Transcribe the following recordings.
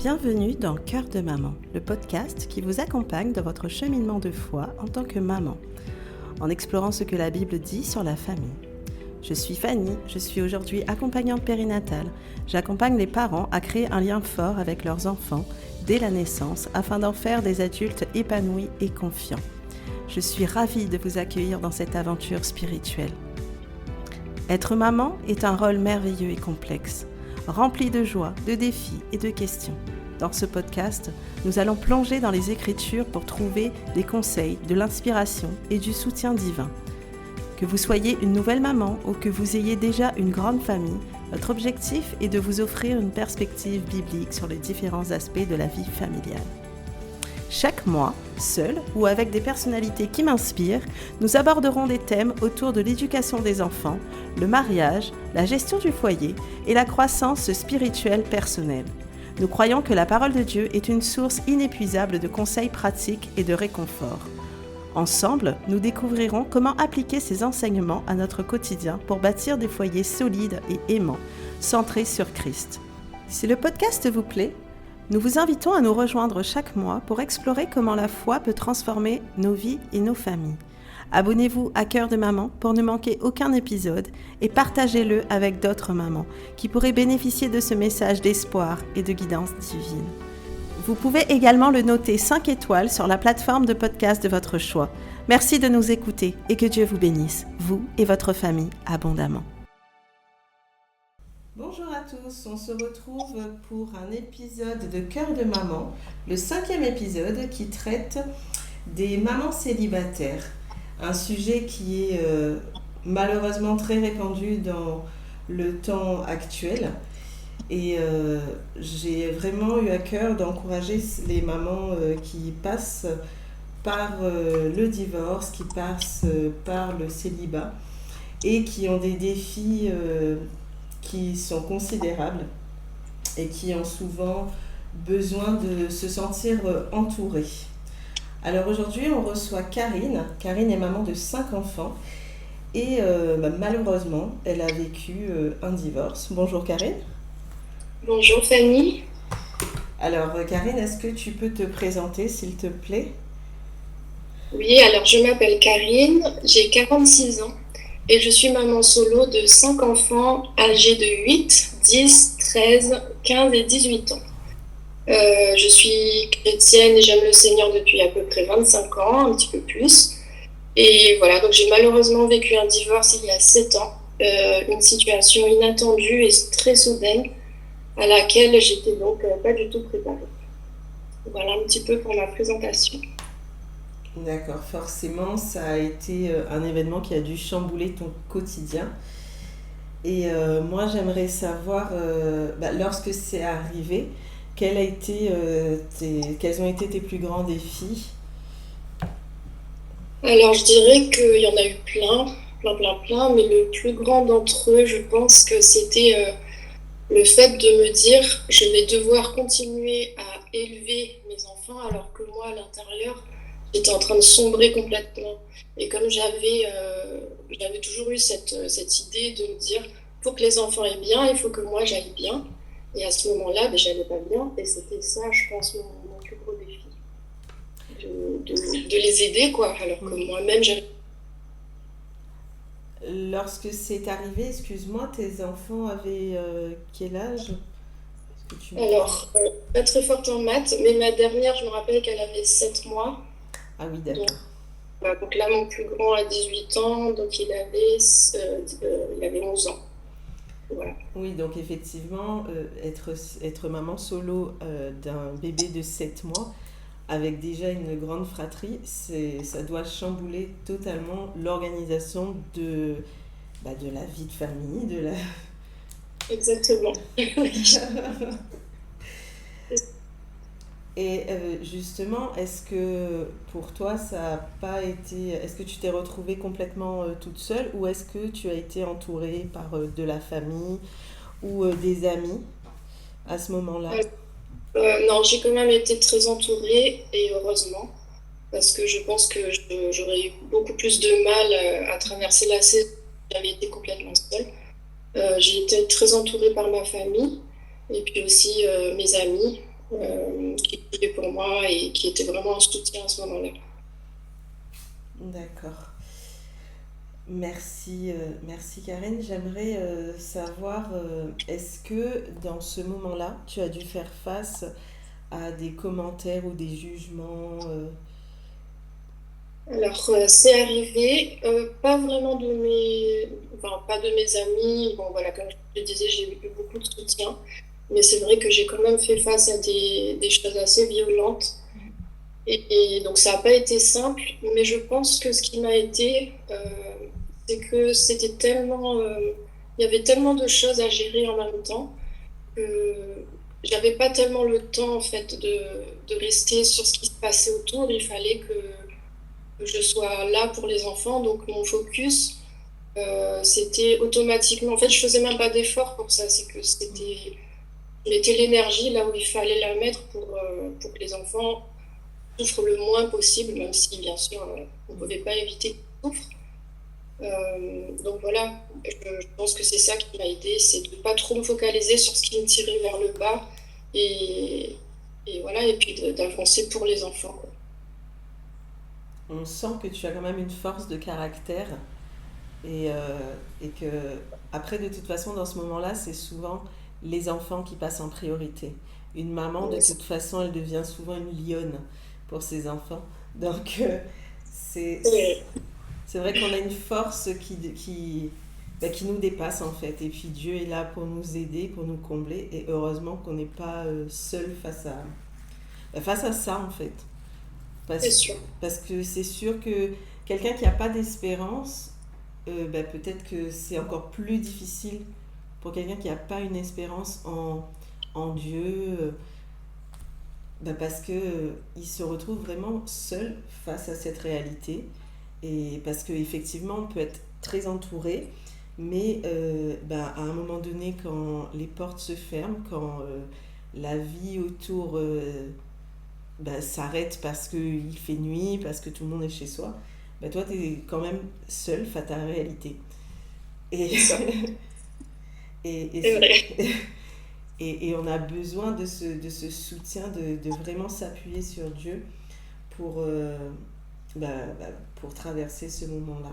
Bienvenue dans Cœur de maman, le podcast qui vous accompagne dans votre cheminement de foi en tant que maman, en explorant ce que la Bible dit sur la famille. Je suis Fanny, je suis aujourd'hui accompagnante périnatale. J'accompagne les parents à créer un lien fort avec leurs enfants dès la naissance afin d'en faire des adultes épanouis et confiants. Je suis ravie de vous accueillir dans cette aventure spirituelle. Être maman est un rôle merveilleux et complexe, rempli de joie, de défis et de questions. Dans ce podcast, nous allons plonger dans les Écritures pour trouver des conseils, de l'inspiration et du soutien divin. Que vous soyez une nouvelle maman ou que vous ayez déjà une grande famille, notre objectif est de vous offrir une perspective biblique sur les différents aspects de la vie familiale. Chaque mois, seul ou avec des personnalités qui m'inspirent, nous aborderons des thèmes autour de l'éducation des enfants, le mariage, la gestion du foyer et la croissance spirituelle personnelle. Nous croyons que la parole de Dieu est une source inépuisable de conseils pratiques et de réconfort. Ensemble, nous découvrirons comment appliquer ces enseignements à notre quotidien pour bâtir des foyers solides et aimants, centrés sur Christ. Si le podcast vous plaît, nous vous invitons à nous rejoindre chaque mois pour explorer comment la foi peut transformer nos vies et nos familles. Abonnez-vous à Cœur de maman pour ne manquer aucun épisode et partagez-le avec d'autres mamans qui pourraient bénéficier de ce message d'espoir et de guidance divine. Vous pouvez également le noter 5 étoiles sur la plateforme de podcast de votre choix. Merci de nous écouter et que Dieu vous bénisse, vous et votre famille, abondamment. Bonjour à tous, on se retrouve pour un épisode de Cœur de maman, le 5e épisode qui traite des mamans célibataires. Un sujet qui est malheureusement très répandu dans le temps actuel. Et j'ai vraiment eu à cœur d'encourager les mamans qui passent par le divorce, qui passent par le célibat et qui ont des défis qui sont considérables et qui ont souvent besoin de se sentir entourées. Alors aujourd'hui, on reçoit Karine. Karine est maman de 5 enfants et malheureusement, elle a vécu un divorce. Bonjour Karine. Bonjour Fanny. Alors Karine, est-ce que tu peux te présenter s'il te plaît ? Oui, alors je m'appelle Karine, j'ai 46 ans et je suis maman solo de 5 enfants âgés de 8, 10, 13, 15 et 18 ans. Je suis chrétienne et j'aime le Seigneur depuis à peu près 25 ans, un petit peu plus. Et voilà, donc j'ai malheureusement vécu un divorce il y a 7 ans, une situation inattendue et très soudaine à laquelle j'étais donc pas du tout préparée. Voilà un petit peu pour ma présentation. D'accord, forcément, ça a été un événement qui a dû chambouler ton quotidien. Et moi, j'aimerais savoir, lorsque c'est arrivé, quels ont été tes plus grands défis ? Alors, je dirais qu'il y en a eu plein, mais le plus grand d'entre eux, je pense que c'était le fait de me dire je vais devoir continuer à élever mes enfants alors que moi, à l'intérieur, j'étais en train de sombrer complètement. Et comme j'avais toujours eu cette idée de me dire pour que les enfants aient bien, il faut que moi j'aille bien. Et à ce moment-là, j'allais pas bien. Et c'était ça, je pense, mon plus gros défi. De les aider, quoi. Alors que moi-même, j'avais... Lorsque c'est arrivé, excuse-moi, tes enfants avaient quel âge ? Alors, pas très forte en maths, mais ma dernière, je me rappelle qu'elle avait 7 mois. Ah oui, d'accord. Donc là, mon plus grand a 18 ans, donc il avait 11 ans. Voilà. Oui, donc effectivement, être maman solo d'un bébé de 7 mois, avec déjà une grande fratrie, ça doit chambouler totalement l'organisation de la vie de famille, Exactement. Et justement, est-ce que pour toi, ça n'a pas été... Est-ce que tu t'es retrouvée complètement toute seule ou est-ce que tu as été entourée par de la famille ou des amis à ce moment-là ? Non, j'ai quand même été très entourée et heureusement parce que je pense que j'aurais eu beaucoup plus de mal à traverser la saison si j'avais été complètement seule. J'ai été très entourée par ma famille et puis aussi mes amis. qui priait pour moi et qui était vraiment un soutien à ce moment-là. D'accord. Merci, merci Karen. J'aimerais savoir, est-ce que dans ce moment-là, tu as dû faire face à des commentaires ou des jugements Alors, c'est arrivé, pas vraiment enfin, pas de mes amis. Bon, voilà, comme je te disais, j'ai eu beaucoup de soutien, mais c'est vrai que j'ai quand même fait face à des choses assez violentes. Et donc, ça n'a pas été simple, mais je pense que ce qui m'a aidé, c'est que il y avait tellement de choses à gérer en même temps que j'avais pas tellement le temps, en fait, de rester sur ce qui se passait autour. Il fallait que je sois là pour les enfants, donc mon focus, c'était automatiquement. En fait, je faisais même pas d'effort pour ça, c'est que je mettais l'énergie là où il fallait la mettre pour que les enfants souffrent le moins possible, même si, bien sûr, on ne pouvait pas éviter qu'ils souffrent. Donc voilà, je pense que c'est ça qui m'a aidé, c'est de ne pas trop me focaliser sur ce qui me tirait vers le bas et, et voilà, et puis d'avancer pour les enfants, quoi. on sent que tu as quand même une force de caractère et que après de toute façon dans ce moment-là c'est souvent les enfants qui passent en priorité. Une maman de Ouais, toute façon elle devient souvent une lionne pour ses enfants. Donc c'est c'est- c'est vrai qu'on a une force qui nous dépasse en fait. Et puis Dieu est là pour nous aider, pour nous combler. Et heureusement qu'on n'est pas seul face à ça en fait. c'est Parce, sûr. parce que c'est sûr que quelqu'un qui n'a pas d'espérance, peut-être que c'est encore plus difficile pour quelqu'un qui n'a pas une espérance en Dieu, parce que il se retrouve vraiment seul face à cette réalité. Et parce qu'effectivement, on peut être très entouré, mais à un moment donné, quand les portes se ferment, quand la vie autour s'arrête parce qu'il fait nuit, parce que tout le monde est chez soi, toi, tu es quand même seul face à ta réalité. Et, C'est ça, et, et, c'est c'est- vrai. et on a besoin de ce soutien, de vraiment s'appuyer sur Dieu pour, pour traverser ce moment-là.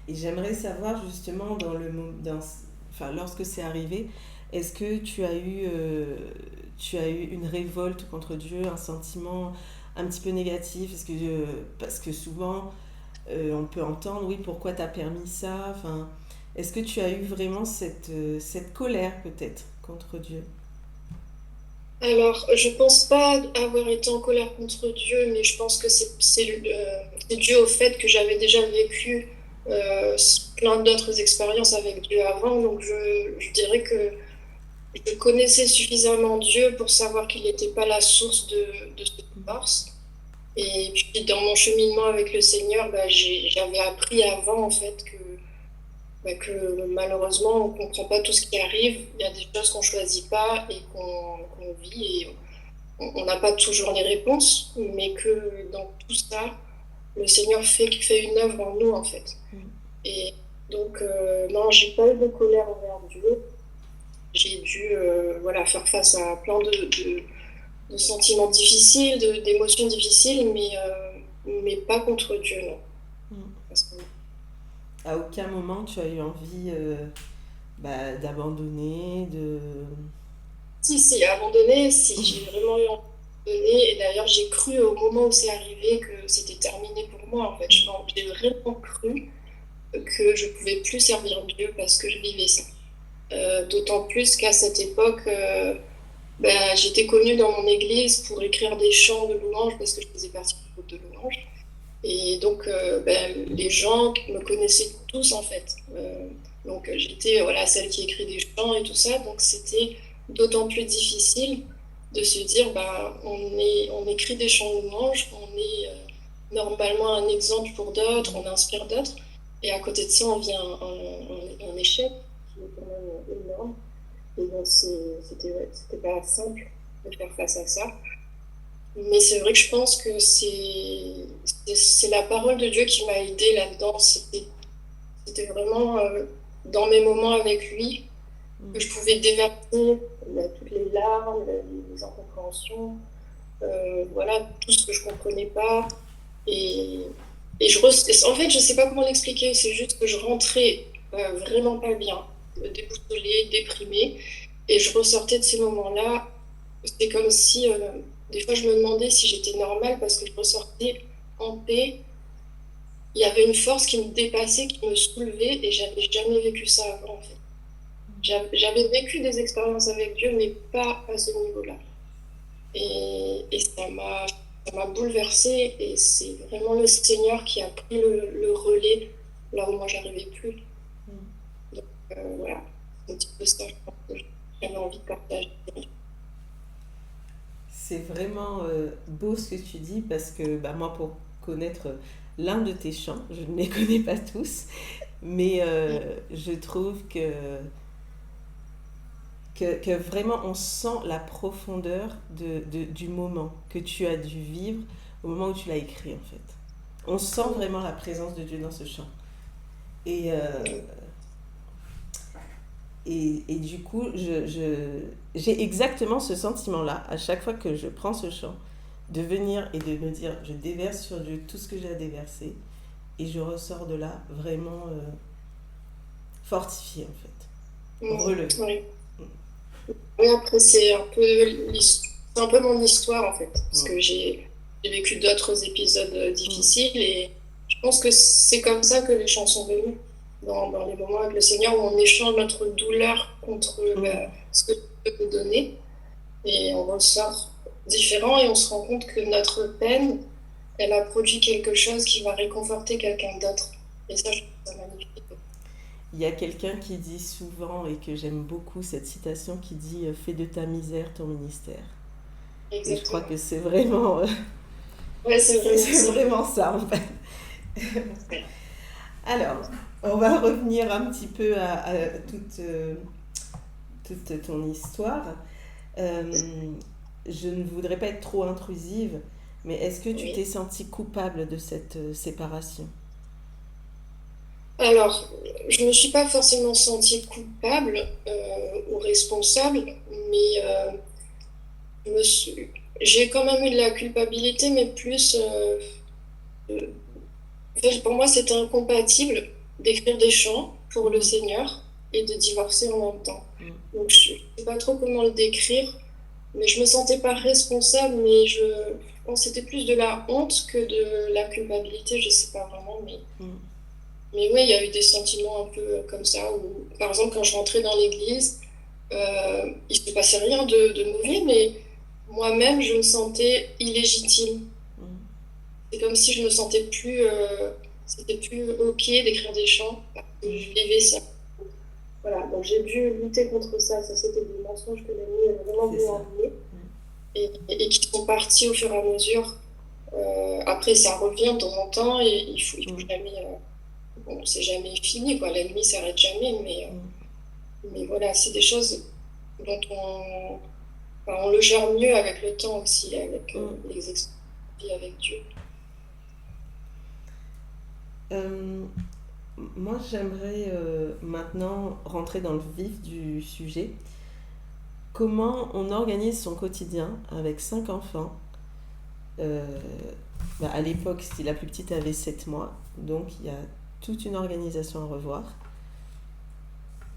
Et j'aimerais savoir justement enfin, lorsque c'est arrivé, est-ce que tu as eu une révolte contre Dieu, un sentiment un petit peu négatif? Parce que souvent on peut entendre, oui, pourquoi tu as permis ça? Enfin, est-ce que tu as eu vraiment cette colère peut-être contre Dieu? Alors, je pense pas avoir été en colère contre Dieu, mais je pense que c'est dû au fait que j'avais déjà vécu plein d'autres expériences avec Dieu avant. Donc, je dirais que je connaissais suffisamment Dieu pour savoir qu'il n'était pas la source de cette force. Et puis, dans mon cheminement avec le Seigneur, j'avais appris avant, en fait, que malheureusement, on ne comprend pas tout ce qui arrive. Il y a des choses qu'on ne choisit pas et qu'on vit. Et on n'a pas toujours les réponses, mais que dans tout ça, le Seigneur fait une œuvre en nous, en fait. Et donc, non, j'ai pas eu de colère envers Dieu. J'ai dû voilà, faire face à plein de sentiments difficiles, d'émotions difficiles, mais pas contre Dieu, non. Parce que- À aucun moment tu as eu envie d'abandonner, de... si, à un moment donné, si, j'ai vraiment eu envie de donner. Et d'ailleurs, j'ai cru au moment où c'est arrivé que c'était terminé pour moi, en fait. J'ai vraiment cru que je pouvais plus servir Dieu parce que je vivais ça. D'autant plus qu'à cette époque, j'étais connue dans mon église pour écrire des chants de louange parce que je faisais partie du groupe de louange. Et donc, les gens me connaissaient tous en fait. Donc, j'étais voilà, celle qui écrit des chants et tout ça. Donc, c'était d'autant plus difficile de se dire on écrit des chants de louange, on est normalement un exemple pour d'autres, on inspire d'autres. Et à côté de ça, on vit un échec qui est quand même énorme. Et donc, c'était pas simple de faire face à ça. Mais c'est vrai que je pense que c'est la parole de Dieu qui m'a aidée là-dedans. C'était vraiment dans mes moments avec lui que je pouvais déverser il y a toutes les larmes, les incompréhensions, voilà, tout ce que je comprenais pas. Et, en fait, je sais pas comment l'expliquer, c'est juste que je rentrais vraiment pas bien, déboussolée, déprimée, et je ressortais de ces moments-là. C'est comme si, des fois, je me demandais si j'étais normale parce que je ressortais en paix. Il y avait une force qui me dépassait, qui me soulevait, et j'avais jamais vécu ça avant, en fait. J'avais vécu des expériences avec Dieu, mais pas à ce niveau-là. Et ça m'a bouleversée, et c'est vraiment le Seigneur qui a pris le relais là où moi j'arrivais plus. Donc voilà, c'est un petit peu ça, je pense que j'avais envie de partager. C'est vraiment beau ce que tu dis parce que moi, pour connaître l'un de tes chants, je ne les connais pas tous, mais je trouve que vraiment on sent la profondeur du moment que tu as dû vivre au moment où tu l'as écrit en fait. On sent vraiment la présence de Dieu dans ce chant. Et, et du coup, j'ai exactement ce sentiment-là à chaque fois que je prends ce chant, de venir et de me dire, je déverse sur Dieu tout ce que j'ai à déverser, et je ressors de là vraiment fortifiée en fait, relevée. Oui. Oui, après, c'est un peu mon histoire, en fait, parce que j'ai vécu d'autres épisodes difficiles, et je pense que c'est comme ça que les chants sont venus, dans les moments avec le Seigneur où on échange notre douleur contre ce que Dieu peut nous donner, et on ressort différent, et on se rend compte que notre peine, elle a produit quelque chose qui va réconforter quelqu'un d'autre. Et ça, je trouve ça magnifique. Il y a quelqu'un qui dit souvent, et que j'aime beaucoup cette citation, qui dit fais de ta misère ton ministère. Exactement. Et je crois que c'est vraiment, ouais, c'est vraiment ça en fait. Alors, on va revenir un petit peu à toute ton histoire. Je ne voudrais pas être trop intrusive, mais est-ce que tu t'es sentie coupable de cette séparation ? Alors, je ne me suis pas forcément sentie coupable ou responsable, mais j'ai quand même eu de la culpabilité, mais plus... en fait, pour moi, c'était incompatible d'écrire des chants pour le Seigneur et de divorcer en même temps. Donc, je ne sais pas trop comment le décrire, mais je me sentais pas responsable, mais je pense que c'était plus de la honte que de la culpabilité, je sais pas vraiment, mais oui, il y a eu des sentiments un peu comme ça, où, par exemple, quand je rentrais dans l'église, il se passait rien de mauvais, mais moi-même, je me sentais illégitime. C'est comme si je me sentais plus, c'était plus ok d'écrire des chants, parce que je vivais ça. Voilà, donc j'ai dû lutter contre ça. Ça, c'était des mensonges que l'ennemi avait vraiment voulu enlever, et qui sont partis au fur et à mesure. Après, ça revient de temps en temps, et il faut jamais... bon, c'est jamais fini, quoi. L'ennemi s'arrête jamais, mais voilà, c'est des choses dont on le gère mieux avec le temps aussi, avec les expériences avec Dieu. Moi, j'aimerais maintenant rentrer dans le vif du sujet. Comment on organise son quotidien avec 5 enfants à l'époque, la plus petite avait 7 mois, donc il y a toute une organisation à revoir.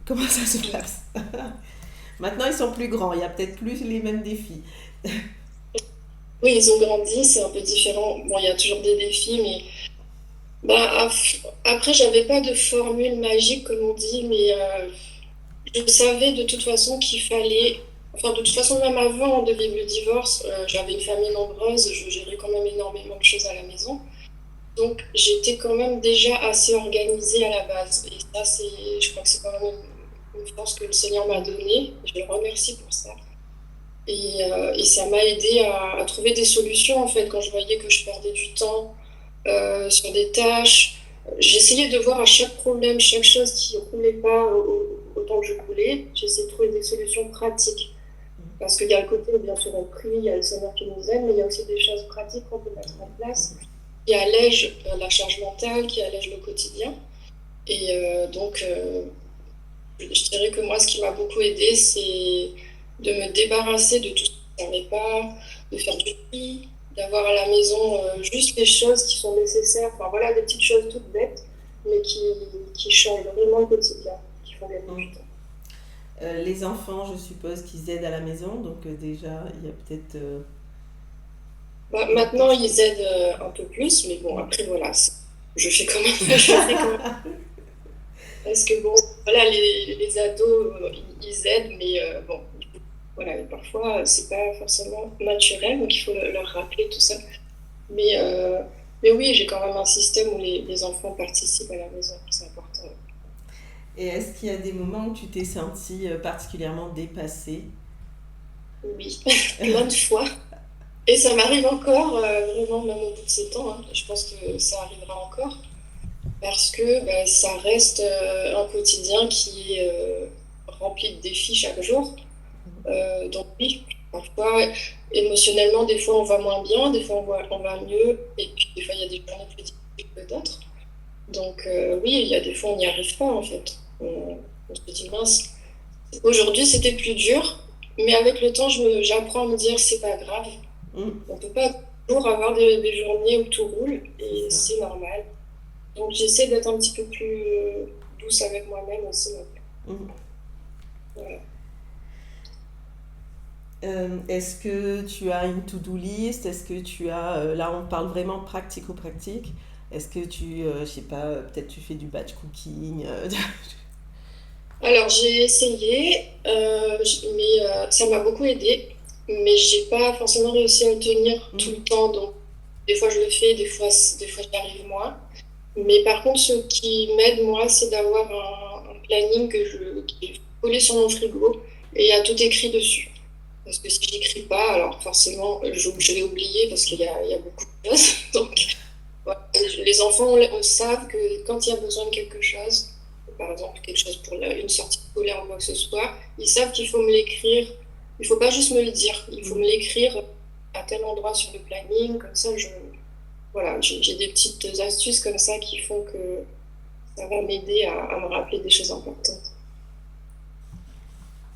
Comment ça se passe ? Maintenant, ils sont plus grands, il y a peut-être plus les mêmes défis. Oui, ils ont grandi, c'est un peu différent. Bon, il y a toujours des défis, mais après, j'avais pas de formule magique, comme on dit, mais je savais de toute façon qu'il fallait... Enfin, de toute façon, même avant de vivre le divorce, j'avais une famille nombreuse, je gérais quand même énormément de choses à la maison. Donc, j'étais quand même déjà assez organisée à la base. Et ça, je crois que c'est quand même une force que le Seigneur m'a donnée. Je le remercie pour ça. Et ça m'a aidé à trouver des solutions, en fait, quand je voyais que je perdais du temps sur des tâches. J'essayais de voir à chaque problème, chaque chose qui ne roulait pas autant que je voulais. J'essayais de trouver des solutions pratiques. Parce qu'il y a le côté, bien sûr, on prie, il y a le Seigneur qui nous aide, mais il y a aussi des choses pratiques qu'on peut mettre en place, qui allègent la charge mentale, qui allègent le quotidien. Et donc, je dirais que moi, ce qui m'a beaucoup aidé, c'est de me débarrasser de tout ce qui ne servait pas, de faire du tri, d'avoir à la maison juste les choses qui sont nécessaires. Enfin voilà, des petites choses toutes bêtes, mais qui changent vraiment le quotidien, qui font gagner du temps. Les enfants, je suppose qu'ils aident à la maison, donc déjà, il y a peut-être... Maintenant, ils aident un peu plus, mais bon, après, voilà, je fais quand même. Je fais quand même. Parce que bon, voilà, les ados, ils aident, mais bon, voilà, et parfois, c'est pas forcément naturel, donc il faut leur rappeler tout ça. Mais, euh, mais oui, j'ai quand même un système où les enfants participent à la maison, c'est important. Et est-ce qu'il y a des moments où tu t'es sentie particulièrement dépassée? Oui, plein de fois. Et ça m'arrive encore, vraiment, même au bout de ces temps, hein. Je pense que ça arrivera encore. Parce que ça reste un quotidien qui est rempli de défis chaque jour. Donc oui, parfois, émotionnellement, des fois on va moins bien, des fois on va mieux, et puis des fois il y a des journées plus difficiles que d'autres. Donc oui, il y a des fois on n'y arrive pas en fait. On se dit mince, aujourd'hui c'était plus dur, mais avec le temps j'apprends à me dire c'est pas grave. Mm, On peut pas toujours avoir des journées où tout roule, c'est et ça. c'est normal. Donc j'essaie d'être un petit peu plus douce avec moi-même aussi maintenant. Mm. Voilà. Est-ce que tu as une to-do list? Est-ce que tu as... là, on parle vraiment pratico-pratique. Est-ce que tu, je sais pas, peut-être tu fais du batch cooking Alors j'ai essayé, mais ça m'a beaucoup aidé, mais j'ai pas forcément réussi à le tenir tout Mm, le temps. Donc des fois je le fais, des fois j'y arrive moins. Mais par contre, ce qui m'aide moi, c'est d'avoir un planning qui est collé sur mon frigo et il y a tout écrit dessus. Parce que si j'écris pas, alors forcément, je vais oublier parce il y a beaucoup de choses. Donc, voilà. Les enfants, on savent que quand il y a besoin de quelque chose, par exemple quelque chose pour une sortie scolaire ou quoi que ce soit, ils savent qu'il faut me l'écrire. Il faut pas juste me le dire, il faut me mm. l'écrire à tel endroit sur le planning. Comme ça, voilà, j'ai des petites astuces comme ça qui font que ça va m'aider à me rappeler des choses importantes.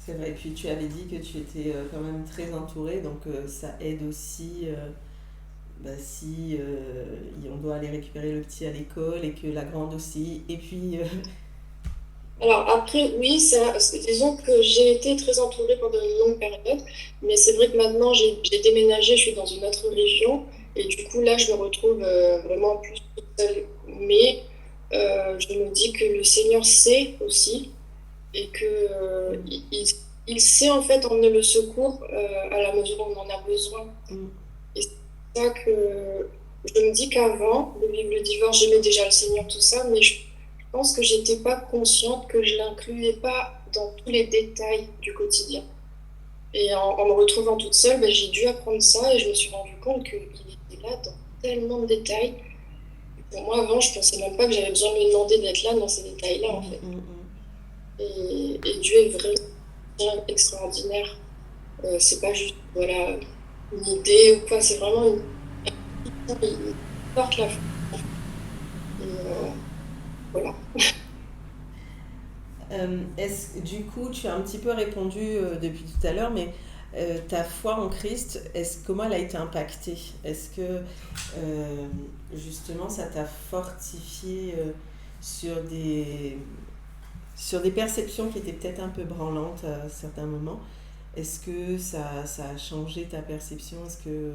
C'est vrai, puis tu avais dit que tu étais quand même très entourée, donc ça aide aussi si on doit aller récupérer le petit à l'école et que la grande aussi. Et puis, Alors après, oui, disons que j'ai été très entourée pendant une longue période, mais c'est vrai que maintenant j'ai déménagé, je suis dans une autre région, et du coup là je me retrouve vraiment plus toute seule. Mais je me dis que le Seigneur sait aussi, et que il sait en fait emmener le secours à la mesure où on en a besoin. mm, Et c'est pour ça que je me dis qu'avant de vivre le divorce, j'aimais déjà le Seigneur, tout ça, mais je pense que j'étais pas consciente que je l'incluais pas dans tous les détails du quotidien. Et en me retrouvant toute seule, j'ai dû apprendre ça et je me suis rendu compte qu'il était là dans tellement de détails. Pour moi, avant, je pensais même pas que j'avais besoin de lui demander d'être là dans ces détails-là, en mm, fait. mm, Et Dieu est vraiment extraordinaire. C'est pas juste, voilà, une idée ou quoi, c'est vraiment il porte la foi. Et, voilà. Du coup, tu as un petit peu répondu depuis tout à l'heure, mais ta foi en Christ, comment elle a été impactée? Est-ce que justement ça t'a fortifié sur des, sur des perceptions qui étaient peut-être un peu branlantes à certains moments? Est-ce que ça a changé ta perception? Est-ce que...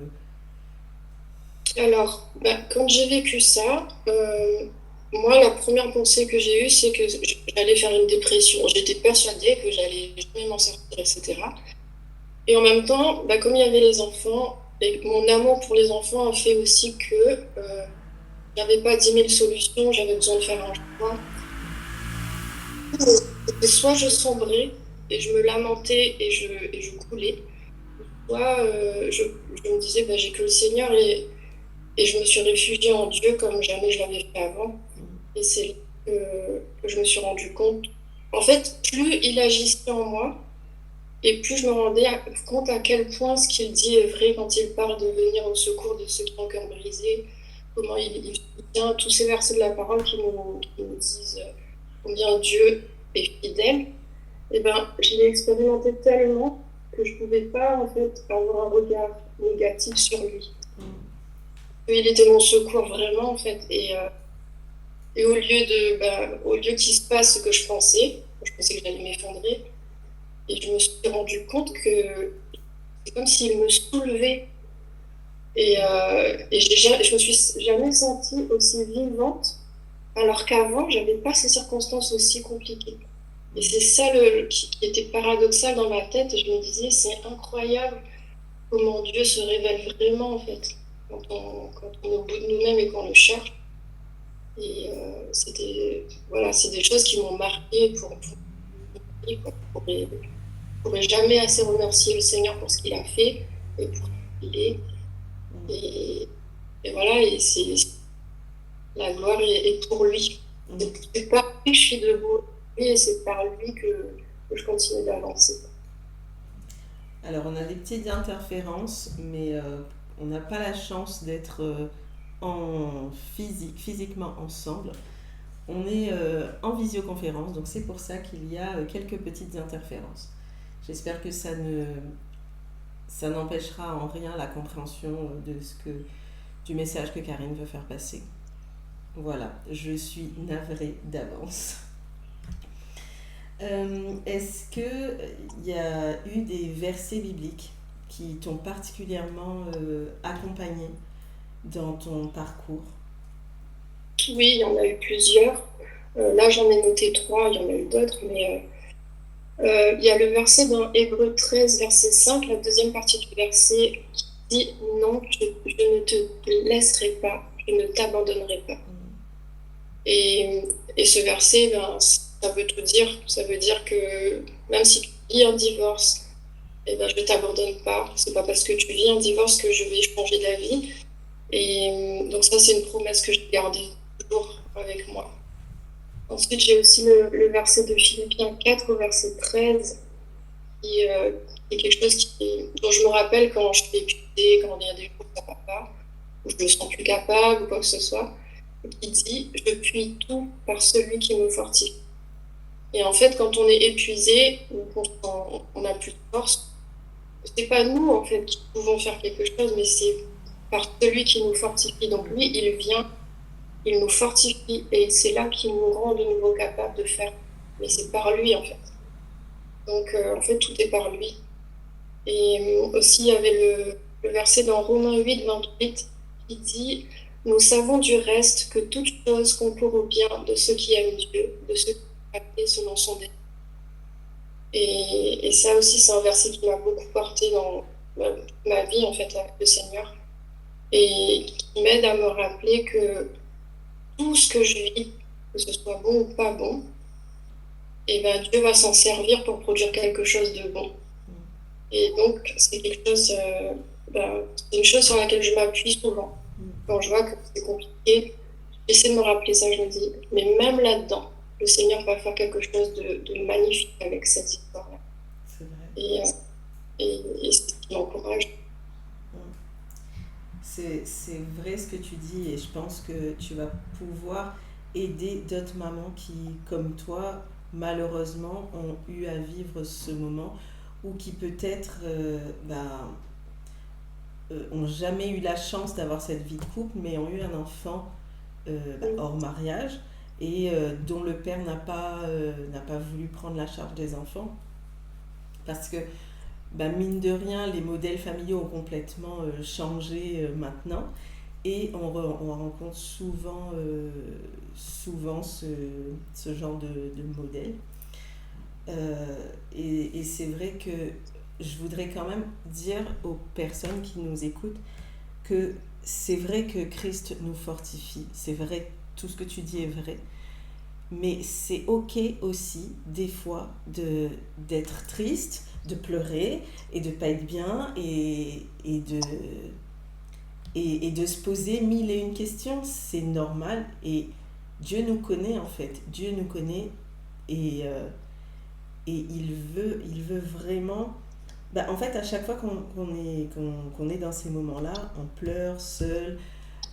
Alors, quand j'ai vécu ça, moi, la première pensée que j'ai eue, c'est que j'allais faire une dépression. J'étais persuadée que j'allais jamais m'en sortir, etc. Et en même temps, comme il y avait les enfants, et mon amour pour les enfants a fait aussi que j'avais pas 10 000 solutions, j'avais besoin de faire un choix. C'était soit je sombrais et je me lamentais et je coulais, soit je me disais, j'ai que le Seigneur et je me suis réfugiée en Dieu comme jamais je l'avais fait avant. Et c'est là que je me suis rendu compte. En fait, plus il agissait en moi, et plus je me rendais compte à quel point ce qu'il dit est vrai quand il parle de venir au secours de ceux qui ont le cœur brisé, comment il soutient tous ces versets de la parole qui nous disent combien Dieu est fidèle. Et je l'ai expérimenté tellement. que je pouvais pas en fait avoir un regard négatif sur lui. Il était mon secours vraiment en fait. Et au lieu qu'il se passe ce que je pensais que j'allais m'effondrer. Et je me suis rendu compte que c'est comme s'il me soulevait. Je me suis jamais sentie aussi vivante, alors qu'avant, j'avais pas ces circonstances aussi compliquées. Et c'est ça qui était paradoxal dans ma tête. Et je me disais, c'est incroyable comment Dieu se révèle vraiment, en fait, quand on est au bout de nous-mêmes et qu'on le cherche. Et voilà, c'est des choses qui m'ont marqué je ne pourrais jamais assez remercier le Seigneur pour ce qu'il a fait et pour qui il est. Et voilà, la gloire est pour lui. C'est par lui que je suis debout et c'est par lui que je continue d'avancer. Alors, on a des petites interférences, mais on n'a pas la chance d'être physiquement ensemble. On est en visioconférence, donc c'est pour ça qu'il y a quelques petites interférences. J'espère que ça n'empêchera en rien la compréhension du message que Karine veut faire passer. Voilà, je suis navrée d'avance. Est-ce qu'il y a eu des versets bibliques qui t'ont particulièrement accompagné dans ton parcours? Oui, il y en a eu plusieurs. Là, j'en ai noté 3, il y en a eu d'autres, mais il y a le verset dans Hébreux 13, verset 5, la deuxième partie du verset qui dit « Non, je ne te laisserai pas, je ne t'abandonnerai pas ». Et ce verset, ça veut tout dire. Ça veut dire que même si tu vis un divorce, je ne t'abandonne pas. C'est pas parce que tu vis un divorce que je vais changer d'avis. Et donc ça, c'est une promesse que je garde toujours avec moi. Ensuite, j'ai aussi le verset de Philippiens 4 au verset 13, qui est quelque chose dont je me rappelle quand je suis épuisée, quand il y a des jours où ça va pas, où je me sens plus capable ou quoi que ce soit, qui dit « Je puis tout par celui qui me fortifie ». Et en fait, quand on est épuisé ou qu'on n'a plus de force, c'est pas nous en fait qui pouvons faire quelque chose, mais c'est par celui qui nous fortifie. Donc lui, il vient, il nous fortifie et c'est là qu'il nous rend de nouveau capables de faire. Mais c'est par lui en fait. Donc en fait, tout est par lui. Et aussi, il y avait le verset dans Romains 8, 28 qui dit « Nous savons du reste que toute chose concourt au bien de ceux qui aiment Dieu, de ceux qui sont appelés selon son dessein. » Et ça aussi, c'est un verset qui m'a beaucoup porté dans ma vie en fait avec le Seigneur et qui m'aide à me rappeler que tout ce que je vis, que ce soit bon ou pas bon, Dieu va s'en servir pour produire quelque chose de bon. Et donc, c'est une chose sur laquelle je m'appuie souvent. Quand je vois que c'est compliqué, j'essaie de me rappeler ça, je me dis, mais même là-dedans, le Seigneur va faire quelque chose de magnifique avec cette histoire-là. C'est vrai. Et c'est ce qui m'encourage. C'est vrai ce que tu dis et je pense que tu vas pouvoir aider d'autres mamans qui, comme toi, malheureusement, ont eu à vivre ce moment ou qui peut-être ont jamais eu la chance d'avoir cette vie de couple mais ont eu un enfant hors mariage et dont le père n'a pas voulu prendre la charge des enfants parce que mine de rien les modèles familiaux ont complètement changé maintenant et on rencontre souvent ce genre de modèle et c'est vrai que je voudrais quand même dire aux personnes qui nous écoutent que c'est vrai que Christ nous fortifie, c'est vrai, tout ce que tu dis est vrai, mais c'est ok aussi des fois d'être triste, de pleurer et de ne pas être bien et de se poser mille et une questions, c'est normal et Dieu nous connaît en fait, Dieu nous connaît et il veut vraiment. En fait, à chaque fois qu'on est dans ces moments-là, on pleure seul,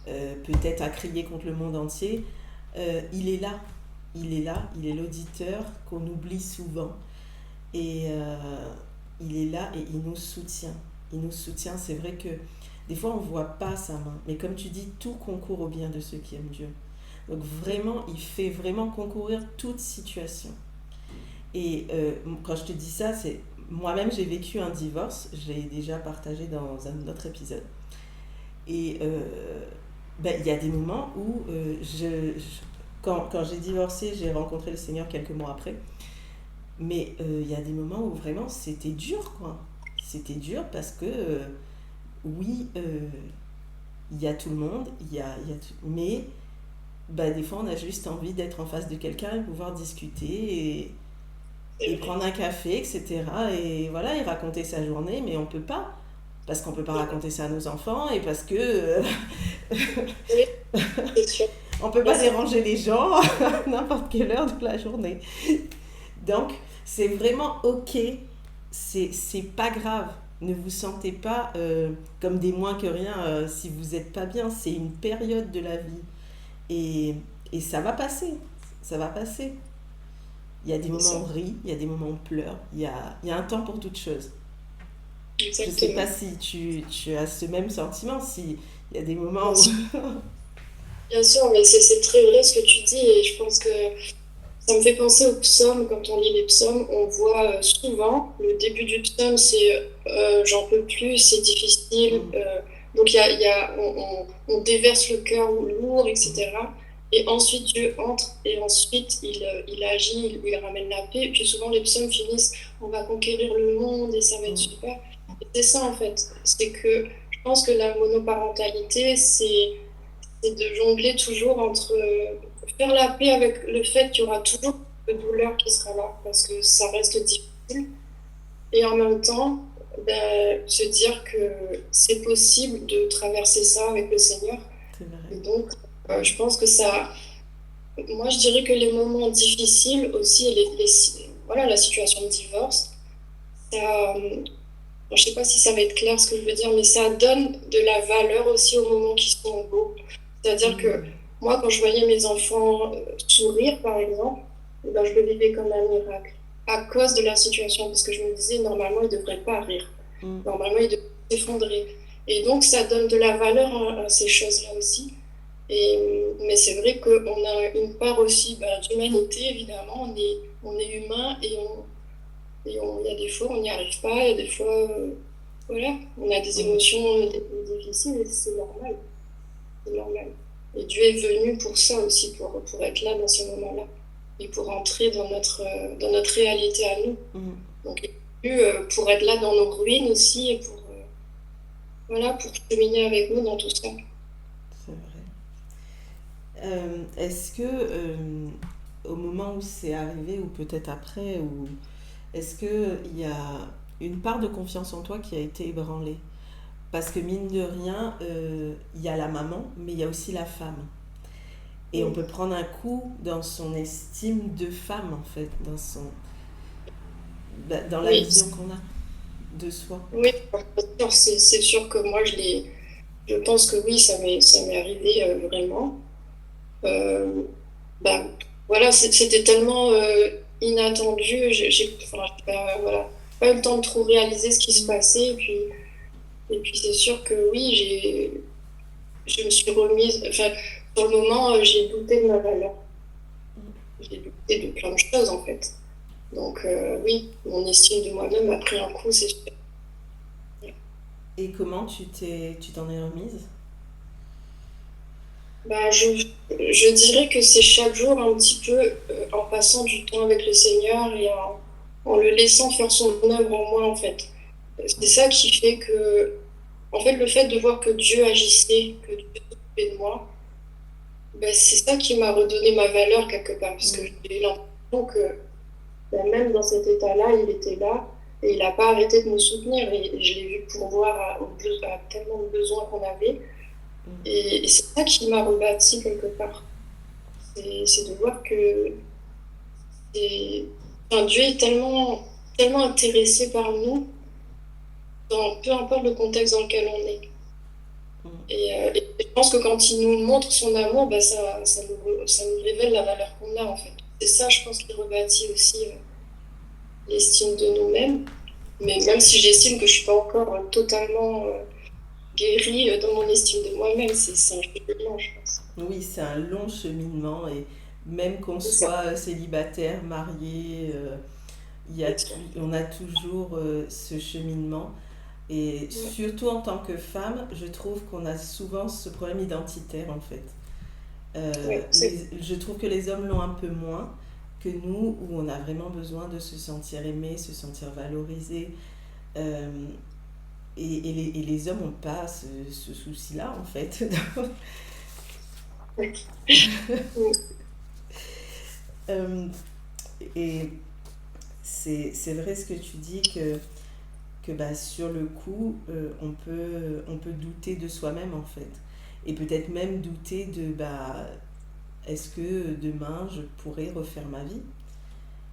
peut-être à crier contre le monde entier, il est là, il est l'auditeur qu'on oublie souvent. Et il est là et il nous soutient. Il nous soutient. C'est vrai que des fois, on ne voit pas sa main. Mais comme tu dis, tout concourt au bien de ceux qui aiment Dieu. Donc vraiment, il fait vraiment concourir toute situation. Et quand je te dis ça, c'est moi-même, j'ai vécu un divorce. Je l'ai déjà partagé dans un autre épisode. Et il y a des moments où quand j'ai divorcé, j'ai rencontré le Seigneur quelques mois après. Mais il y a des moments où vraiment c'était dur, quoi. C'était dur parce que, oui, il y a tout le monde, mais des fois on a juste envie d'être en face de quelqu'un et pouvoir discuter et prendre un café, etc. Et voilà, et raconter sa journée, mais on peut pas. Parce qu'on peut pas raconter ça à nos enfants et parce que Oui, c'est sûr. on peut pas déranger les gens à n'importe quelle heure de la journée. Donc, c'est vraiment ok, c'est pas grave. Ne vous sentez pas comme des moins que rien si vous n'êtes pas bien. C'est une période de la vie. Et, et ça va passer. Ça va passer. Il y a des moments où on rit, il y a des moments où on pleure. Il y a un temps pour toute chose. Je ne sais Exactement. pas si tu as ce même sentiment, si il y a des moments Bien où... sûr, bien sûr, mais c'est très vrai ce que tu dis et je pense que ça me fait penser aux psaumes. Quand on lit les psaumes, on voit souvent le début du psaume, c'est j'en peux plus, c'est difficile. Mm, Donc on déverse le cœur lourd, mm, etc. Et ensuite Dieu entre et ensuite il agit, il ramène la paix. Et puis souvent les psaumes finissent on va conquérir le monde et ça va être mm, super. Et c'est ça en fait. C'est que je pense que la monoparentalité, c'est de jongler toujours entre faire la paix avec le fait qu'il y aura toujours de douleur qui sera là, parce que ça reste difficile, et en même temps, se dire que c'est possible de traverser ça avec le Seigneur. c'est vrai. Et donc, je pense que ça, moi je dirais que les moments difficiles aussi, et voilà, la situation de divorce, ça, je sais pas si ça va être clair ce que je veux dire, mais ça donne de la valeur aussi aux moments qui sont beaux. C'est-à-dire que Mm, moi, quand je voyais mes enfants sourire, par exemple, eh ben, je le vivais comme un miracle à cause de la situation, parce que je me disais, normalement, ils ne devraient pas rire. mm, Normalement, ils devraient s'effondrer. Et donc, ça donne de la valeur à ces choses-là aussi. Mais c'est vrai qu'on a une part aussi d'humanité, évidemment. On est humain il y a des fois, on n'y arrive pas, il y a des fois, voilà, on a des mm. émotions difficiles et c'est normal. C'est normal. Et Dieu est venu pour ça aussi, pour être là dans ces moments-là et pour entrer dans notre réalité à nous. Mm. Donc, il est venu pour être là dans nos ruines aussi et voilà, pour cheminer avec nous dans tout ça. C'est vrai. Est-ce que au moment où c'est arrivé ou peut-être après, ou est-ce que il y a une part de confiance en toi qui a été ébranlée? Parce que mine de rien, il y a la maman, mais il y a aussi la femme. Et on Oui, peut prendre un coup dans son estime de femme, en fait, dans la oui, vision qu'on a de soi. oui, c'est sûr que moi, je pense que oui, ça m'est arrivé vraiment. Euh, bah, voilà, c'était tellement inattendu. Enfin, j'ai pas, voilà, pas eu le temps de trop réaliser ce qui se Mm, passait. Et puis c'est sûr que oui, je me suis remise. Enfin, sur le moment, j'ai douté de ma valeur. mm. J'ai douté de plein de choses, en fait. Donc, oui, mon estime de moi-même a pris un coup, c'est sûr. Et comment tu t'en es remise? Bah, je dirais que c'est chaque jour un petit peu en passant du temps avec le Seigneur et en le laissant faire son œuvre en moi, en fait. C'est ça qui fait que, en fait, le fait de voir que Dieu agissait, que Dieu s'occupait de moi, ben, c'est ça qui m'a redonné ma valeur quelque part, parce que Mm, j'ai eu l'impression que ben, même dans cet état-là, il était là et il n'a pas arrêté de me soutenir. Et je l'ai vu pourvoir à tellement de besoins qu'on avait. mm. Et c'est ça qui m'a rebâti quelque part. C'est de voir que enfin, Dieu est tellement, tellement intéressé par nous, peu importe le contexte dans lequel on est. Et je pense que quand il nous montre son amour, ben ça nous révèle la valeur qu'on a en fait. C'est ça, je pense, qui rebâtit aussi l'estime de nous-mêmes. Mais même si j'estime que je suis pas encore totalement guérie dans mon estime de moi-même, c'est un cheminement, je pense. Oui, c'est un long cheminement et même qu'on C'est ça, soit célibataire, marié, bien sûr. on a toujours ce cheminement. Et Ouais, surtout en tant que femme, je trouve qu'on a souvent ce problème identitaire en fait. ouais, c'est Je trouve que les hommes l'ont un peu moins que nous, où on a vraiment besoin de se sentir aimé, se sentir valorisé. Euh, et les hommes n'ont pas ce souci-là en fait. ouais. Mm. Euh, et c'est vrai ce que tu dis que bah, sur le coup, on peut douter de soi-même en fait. Et peut-être même douter de bah, est-ce que demain je pourrais refaire ma vie.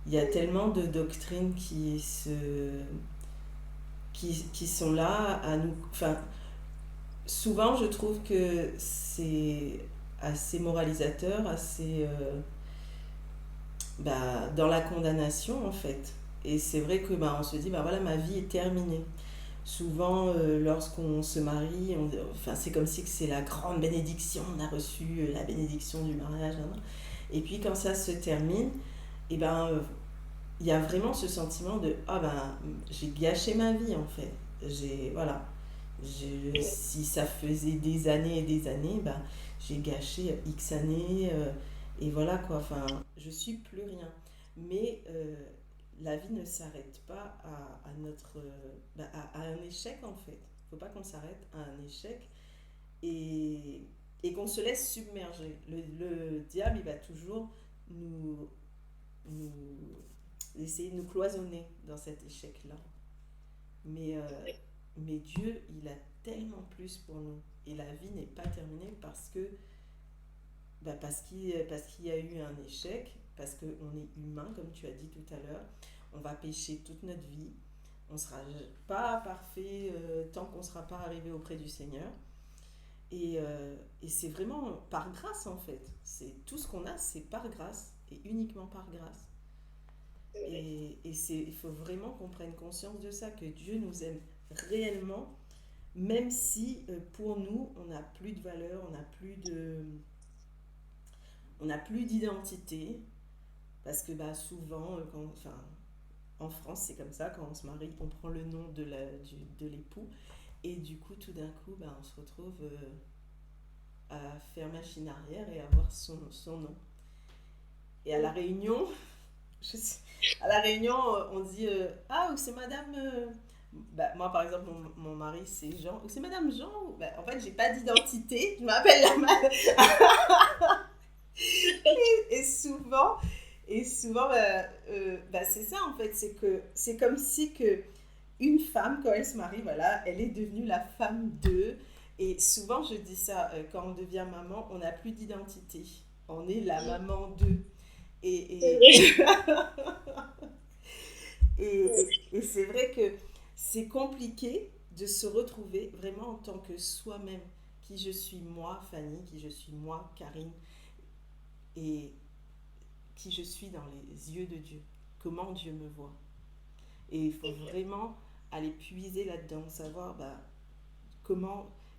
Il y a tellement de doctrines qui sont là à nous. Enfin, souvent je trouve que c'est assez moralisateur, assez bah, dans la condamnation en fait. Et c'est vrai que bah, on se dit, bah voilà, ma vie est terminée. Souvent, lorsqu'on se marie, enfin, c'est comme si que c'est la grande bénédiction, on a reçu la bénédiction du mariage. Hein. Et puis quand ça se termine, et ben, il y a vraiment ce sentiment de ah ben j'ai gâché ma vie en fait. Voilà. Si ça faisait des années et des années, ben, j'ai gâché X années et voilà quoi. Enfin, je suis plus rien. Mais la vie ne s'arrête pas à notre à un échec en fait. Faut pas qu'on s'arrête à un échec et, et qu'on se laisse submerger. Le diable, il va toujours nous, nous essayer de nous cloisonner dans cet échec-là. Mais, euh, mais Dieu, il a tellement plus pour nous. Et la vie n'est pas terminée parce qu'il y a eu un échec, parce qu'on est humain, comme tu as dit tout à l'heure. On va pécher toute notre vie. On ne sera pas parfait tant qu'on ne sera pas arrivé auprès du Seigneur. Et c'est vraiment par grâce en fait. C'est tout ce qu'on a, c'est par grâce et uniquement par grâce. Il faut vraiment qu'on prenne conscience de ça, que Dieu nous aime réellement, même si pour nous, on n'a plus de valeur, on n'a plus d'identité, parce que bah, souvent, enfin, en France, c'est comme ça, quand on se marie, on prend le nom de l'époux, et du coup, tout d'un coup, bah, on se retrouve à faire machine arrière et avoir son nom. Et à la réunion, je sais, à la réunion, on dit ah, ou c'est madame. Bah, moi, par exemple, mon mari, c'est Jean. Ou c'est madame Jean. Bah, en fait, j'ai pas d'identité. Je m'appelle la madame. et souvent, bah, c'est ça, en fait. C'est comme si que une femme, quand elle se marie, voilà, elle est devenue la femme d'eux. Et souvent, je dis ça, quand on devient maman, on n'a plus d'identité. On est la maman d'eux. Et, et, et c'est vrai que c'est compliqué de se retrouver vraiment en tant que soi-même. Qui je suis moi, Fanny, qui je suis moi, Karine, et qui je suis dans les yeux de Dieu. Comment Dieu me voit. Et il faut vraiment aller puiser là-dedans, savoir bah,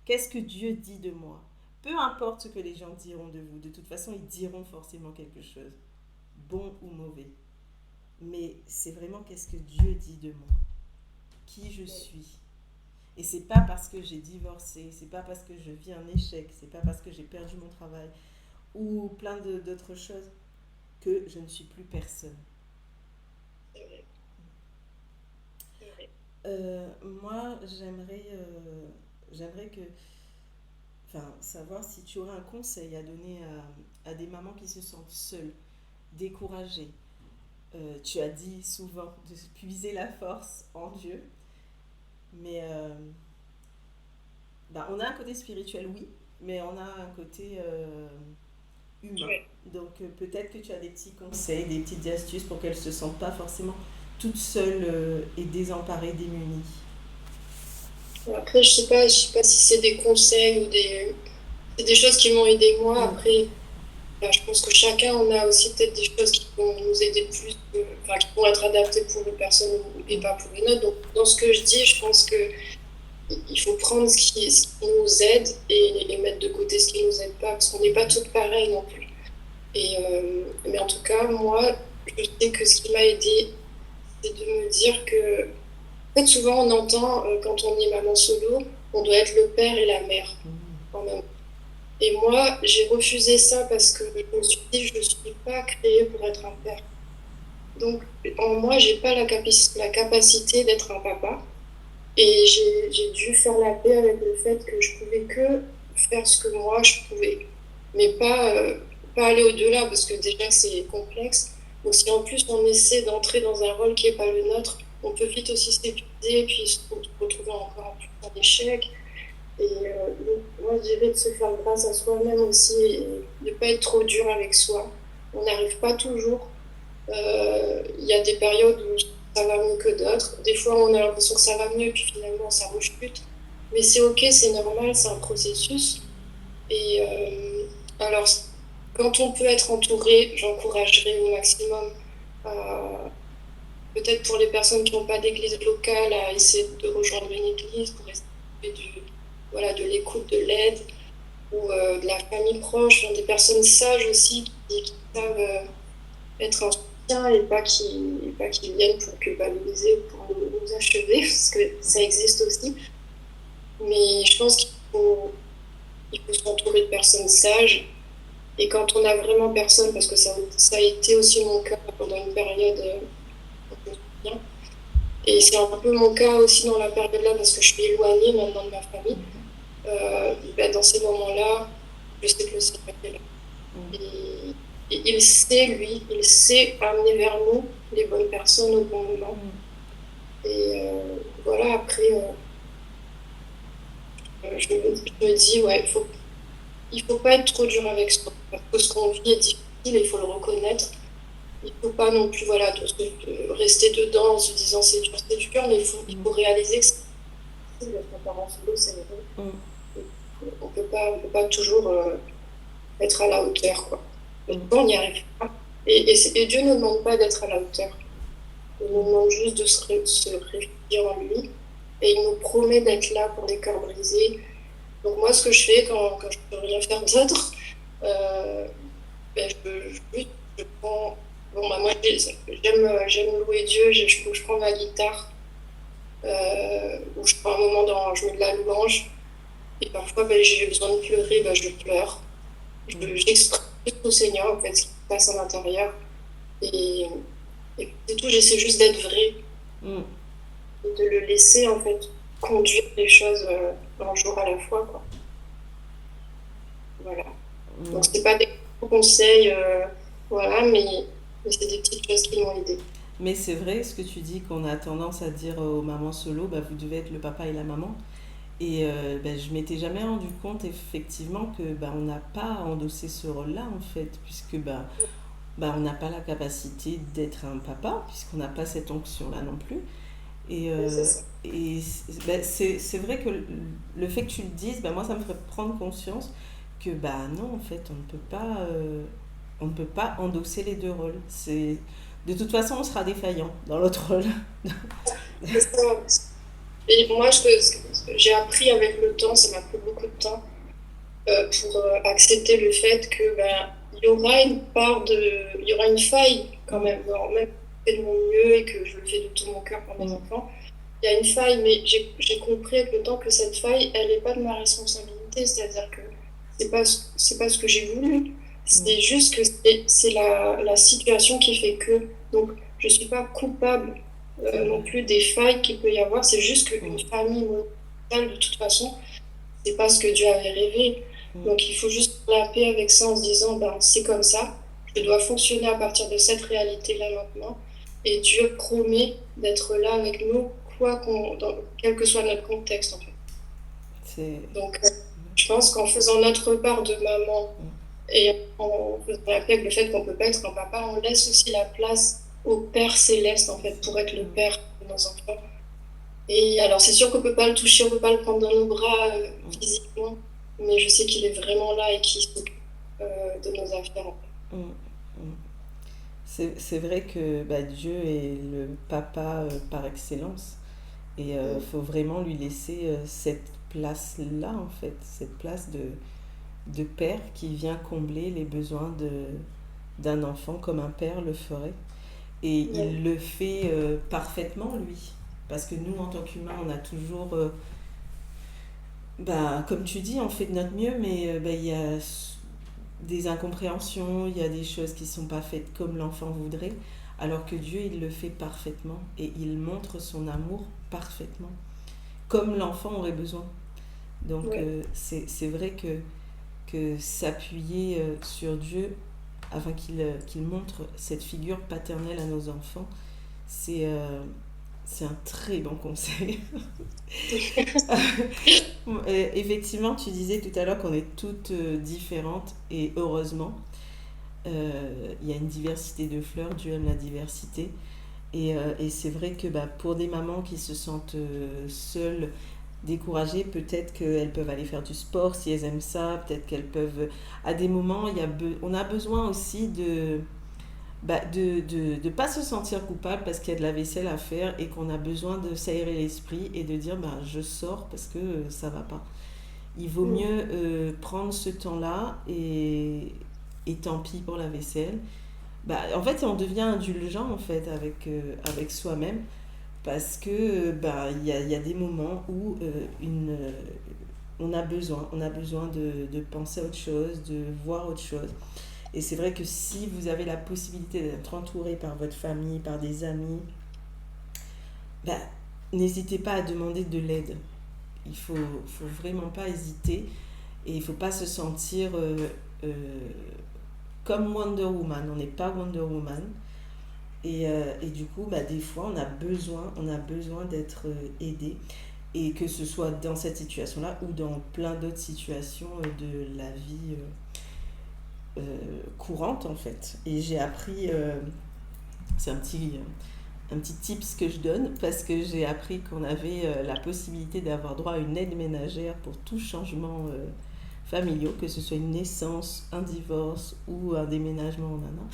qu'est-ce que Dieu dit de moi. Peu importe ce que les gens diront de vous, de toute façon, ils diront forcément quelque chose, bon ou mauvais. Mais c'est vraiment qu'est-ce que Dieu dit de moi, qui je suis. Et c'est pas parce que j'ai divorcé, c'est pas parce que je vis un échec, c'est pas parce que j'ai perdu mon travail ou plein d'autres choses que je ne suis plus personne. Moi, j'aimerais enfin, savoir si tu aurais un conseil à donner à des mamans qui se sentent seules, découragées. Tu as dit souvent de puiser la force en Dieu, mais bah, on a un côté spirituel, oui, mais on a un côté humain. Donc peut-être que tu as des petits conseils, des petites astuces pour qu'elles ne se sentent pas forcément toutes seules et désemparées, démunies. Après, je sais pas si c'est des conseils ou c'est des choses qui m'ont aidé moi. Mm. Après, je pense que chacun, on a aussi peut-être des choses qui vont nous aider plus, enfin, qui vont être adaptées pour une personne et pas pour une autre. Donc, dans ce que je dis, je pense que il faut prendre ce qui nous aide et mettre de côté ce qui nous aide pas, parce qu'on n'est pas toutes pareilles non plus. Mais en tout cas, moi, je sais que ce qui m'a aidé, c'est de me dire que, en fait, souvent on entend quand on est maman solo, on doit être le père et la mère en même temps. Et moi, j'ai refusé ça parce que je me suis dit, je ne suis pas créée pour être un père. Donc, en moi, j'ai pas la capacité d'être un papa. Et j'ai dû faire la paix avec le fait que je pouvais que faire ce que moi je pouvais, mais pas aller au-delà parce que déjà c'est complexe. Donc si en plus on essaie d'entrer dans un rôle qui n'est pas le nôtre, on peut vite aussi s'épuiser et puis se retrouver encore plus en échec. Donc, moi je dirais de se faire grâce à soi-même aussi et de ne pas être trop dur avec soi. On n'arrive pas toujours. Il y a des périodes où ça va mieux que d'autres. Des fois, on a l'impression que ça va mieux, puis finalement, ça rechute. Mais c'est ok, c'est normal, c'est un processus. Et alors, quand on peut être entouré, j'encouragerais au maximum, peut-être pour les personnes qui n'ont pas d'église locale, à essayer de rejoindre une église pour essayer voilà, de l'écoute, de l'aide, ou de la famille proche, des personnes sages aussi qui savent être un soutien et pas qu'ils viennent pour culpabiliser ou pour nous achever, parce que ça existe aussi. Mais je pense qu'il faut s'entourer de personnes sages. Et quand on n'a vraiment personne, parce que ça a été aussi mon cas pendant une période, je me souviens. Et c'est un peu mon cas aussi dans la période-là, parce que je suis éloignée maintenant de ma famille. Dans ces moments-là, je sais que le Seigneur est là. Et il sait, lui, il sait amener vers nous les bonnes personnes au bon moment. Et voilà, après, je me dis, ouais, il faut pas être trop dur avec soi. Parce que ce qu'on vit est difficile et il faut le reconnaître. Il faut pas non plus voilà, de rester dedans en se disant c'est dur, mais il faut réaliser que c'est difficile d'être un parent solo, c'est vrai. On peut pas toujours être à la hauteur, quoi. On n'y arrive pas. Et Dieu ne nous demande pas d'être à la hauteur. Il nous demande juste de se réfugier en lui. Et il nous promet d'être là pour les cœurs brisés. Donc moi, ce que je fais quand je ne peux rien faire d'autre, je prends... Bon, moi, j'aime louer Dieu. Je prends ma guitare, ou je prends un moment je mets de la louange. Et parfois, j'ai besoin de pleurer, je pleure. J'exprime au Seigneur, en fait, ce qui se passe à l'intérieur. Et c'est tout, j'essaie juste d'être vrai. Et de le laisser, en fait, conduire les choses un jour à la fois, quoi. Voilà. Donc, c'est pas des gros conseils, voilà, mais c'est des petites choses qui m'ont aidé. Mais c'est vrai ce que tu dis, qu'on a tendance à dire aux mamans solo, vous devez être le papa et la maman. Et je m'étais jamais rendu compte effectivement que on n'a pas endossé ce rôle-là en fait, puisque on n'a pas la capacité d'être un papa, puisqu'on n'a pas cette onction-là non plus. Et, c'est vrai que le fait que tu le dises, moi ça me ferait prendre conscience que non, en fait on ne peut pas endosser les deux rôles. De toute façon on sera défaillant dans l'autre rôle. C'est ça. Et moi, j'ai appris avec le temps, ça m'a pris beaucoup de temps, pour accepter le fait que il y aura une faille quand même. Alors, même si je fais de mon mieux et que je le fais de tout mon cœur pour mes enfants, il y a une faille, mais j'ai compris avec le temps que cette faille, elle n'est pas de ma responsabilité, c'est-à-dire que c'est pas ce que j'ai voulu, c'est juste que c'est la situation qui fait que. Donc, je suis pas coupable non plus des failles qu'il peut y avoir. C'est juste qu'une famille mondiale, de toute façon, c'est pas ce que Dieu avait rêvé. Donc il faut juste faire la paix avec ça en se disant, c'est comme ça, je dois fonctionner à partir de cette réalité-là maintenant. Et Dieu promet d'être là avec nous, quel que soit notre contexte, en fait. Donc je pense qu'en faisant notre part de maman et en faisant la paix avec le fait qu'on peut pas être un papa, on laisse aussi la place au Père Céleste, en fait, pour être le Père de nos enfants. Et alors, c'est sûr qu'on peut pas le toucher, on peut pas le prendre dans nos bras physiquement, mais je sais qu'il est vraiment là et qu'il s'occupe de nos affaires. Mm, mm. C'est vrai que Dieu est le papa par excellence et il faut vraiment lui laisser cette place-là, en fait, cette place de père qui vient combler les besoins d'un enfant comme un père le ferait. Et Ouais, il le fait parfaitement, lui. Parce que nous, en tant qu'humains, on a toujours, comme tu dis, on fait de notre mieux, mais il y a des incompréhensions, il y a des choses qui ne sont pas faites comme l'enfant voudrait, alors que Dieu, il le fait parfaitement et il montre son amour parfaitement, comme l'enfant aurait besoin. Donc ouais. c'est vrai que s'appuyer sur Dieu afin qu'il montre cette figure paternelle à nos enfants, c'est c'est un très bon conseil. Effectivement, tu disais tout à l'heure qu'on est toutes différentes et heureusement, il y a une diversité de fleurs, Dieu aime la diversité. Et c'est vrai que pour des mamans qui se sentent seules, découragées, peut-être qu'elles peuvent aller faire du sport si elles aiment ça, peut-être qu'elles peuvent... À des moments, on a besoin aussi de pas se sentir coupable parce qu'il y a de la vaisselle à faire et qu'on a besoin de s'aérer l'esprit et de dire je sors parce que ça va pas. Il vaut Mm. mieux prendre ce temps-là et tant pis pour la vaisselle. En fait, on devient indulgent en fait avec soi-même parce que il y a des moments où on a besoin de penser à autre chose, de voir autre chose. Et c'est vrai que si vous avez la possibilité d'être entouré par votre famille, par des amis, bah, n'hésitez pas à demander de l'aide. Faut vraiment pas hésiter et il faut pas se sentir euh, comme Wonder Woman. On n'est pas Wonder Woman. Et du coup, des fois, on a besoin d'être aidé. Et que ce soit dans cette situation-là ou dans plein d'autres situations de la vie courante, en fait. Et j'ai appris, c'est un petit tips que je donne, parce que j'ai appris qu'on avait la possibilité d'avoir droit à une aide ménagère pour tout changement familiaux, que ce soit une naissance, un divorce ou un déménagement en un an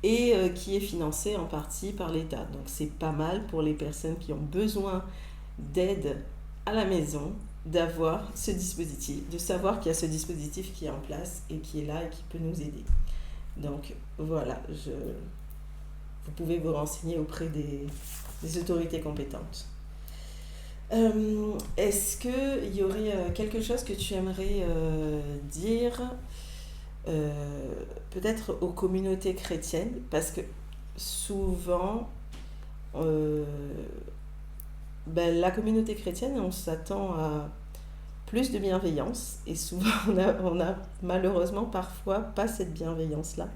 et qui est financé en partie par l'État. Donc c'est pas mal pour les personnes qui ont besoin d'aide à la maison d'avoir ce dispositif, de savoir qu'il y a ce dispositif qui est en place et qui est là et qui peut nous aider. Donc voilà, vous pouvez vous renseigner auprès des autorités compétentes. Est-ce qu'il y aurait quelque chose que tu aimerais dire peut-être aux communautés chrétiennes, parce que souvent, euh, la communauté chrétienne, on s'attend à plus de bienveillance, et souvent on a malheureusement parfois pas cette bienveillance-là.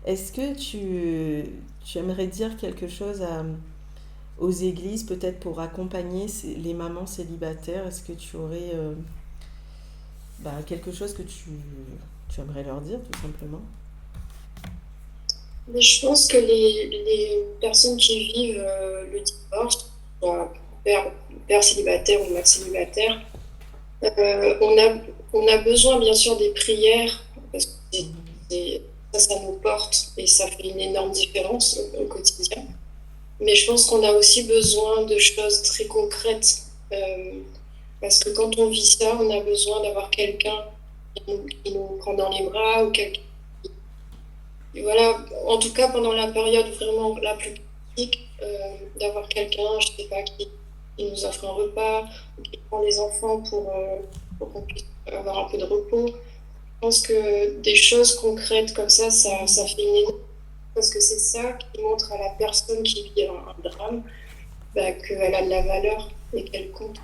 Est-ce que tu aimerais dire quelque chose aux églises, peut-être pour accompagner les mamans célibataires? Est-ce que tu aurais quelque chose que tu aimerais leur dire, tout simplement? Mais je pense que les personnes qui vivent le divorce, soit père, père célibataire ou mère célibataire, euh, on a, on a besoin bien sûr des prières, parce que Mhm. ça nous porte et ça fait une énorme différence au quotidien. Mais je pense qu'on a aussi besoin de choses très concrètes, parce que quand on vit ça, on a besoin d'avoir quelqu'un qui nous prend dans les bras ou quelqu'un. Et voilà, en tout cas pendant la période vraiment la plus critique, d'avoir quelqu'un, je sais pas, qui nous offre un repas, ou qui prend les enfants pour qu'on puisse avoir un peu de repos. Je pense que des choses concrètes comme ça fait une énorme, parce que c'est ça qui montre à la personne qui vit un drame, qu'elle a de la valeur et qu'elle compte.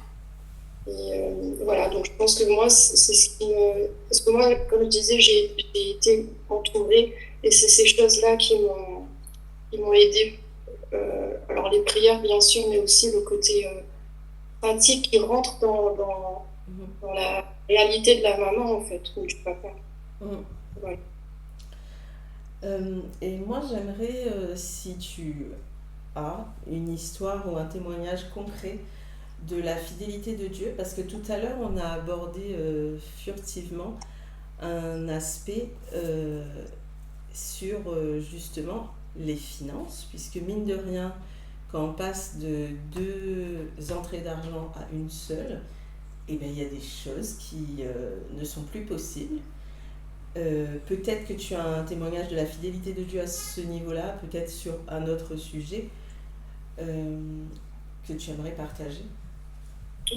Et voilà, donc je pense que moi, c'est ce qui me... Parce que moi, comme je disais, j'ai été entourée et c'est ces choses-là qui m'ont aidée. Alors les prières, bien sûr, mais aussi le côté pratique qui rentre Mhm. dans la réalité de la maman, en fait, ou du papa. Mhm. Voilà. Et moi, j'aimerais, si tu as une histoire ou un témoignage concret de la fidélité de Dieu, parce que tout à l'heure, on a abordé furtivement un aspect sur justement les finances, puisque mine de rien, quand on passe de deux entrées d'argent à une seule, eh bien, il y a des choses qui ne sont plus possibles. Peut-être que tu as un témoignage de la fidélité de Dieu à ce niveau-là, peut-être sur un autre sujet que tu aimerais partager.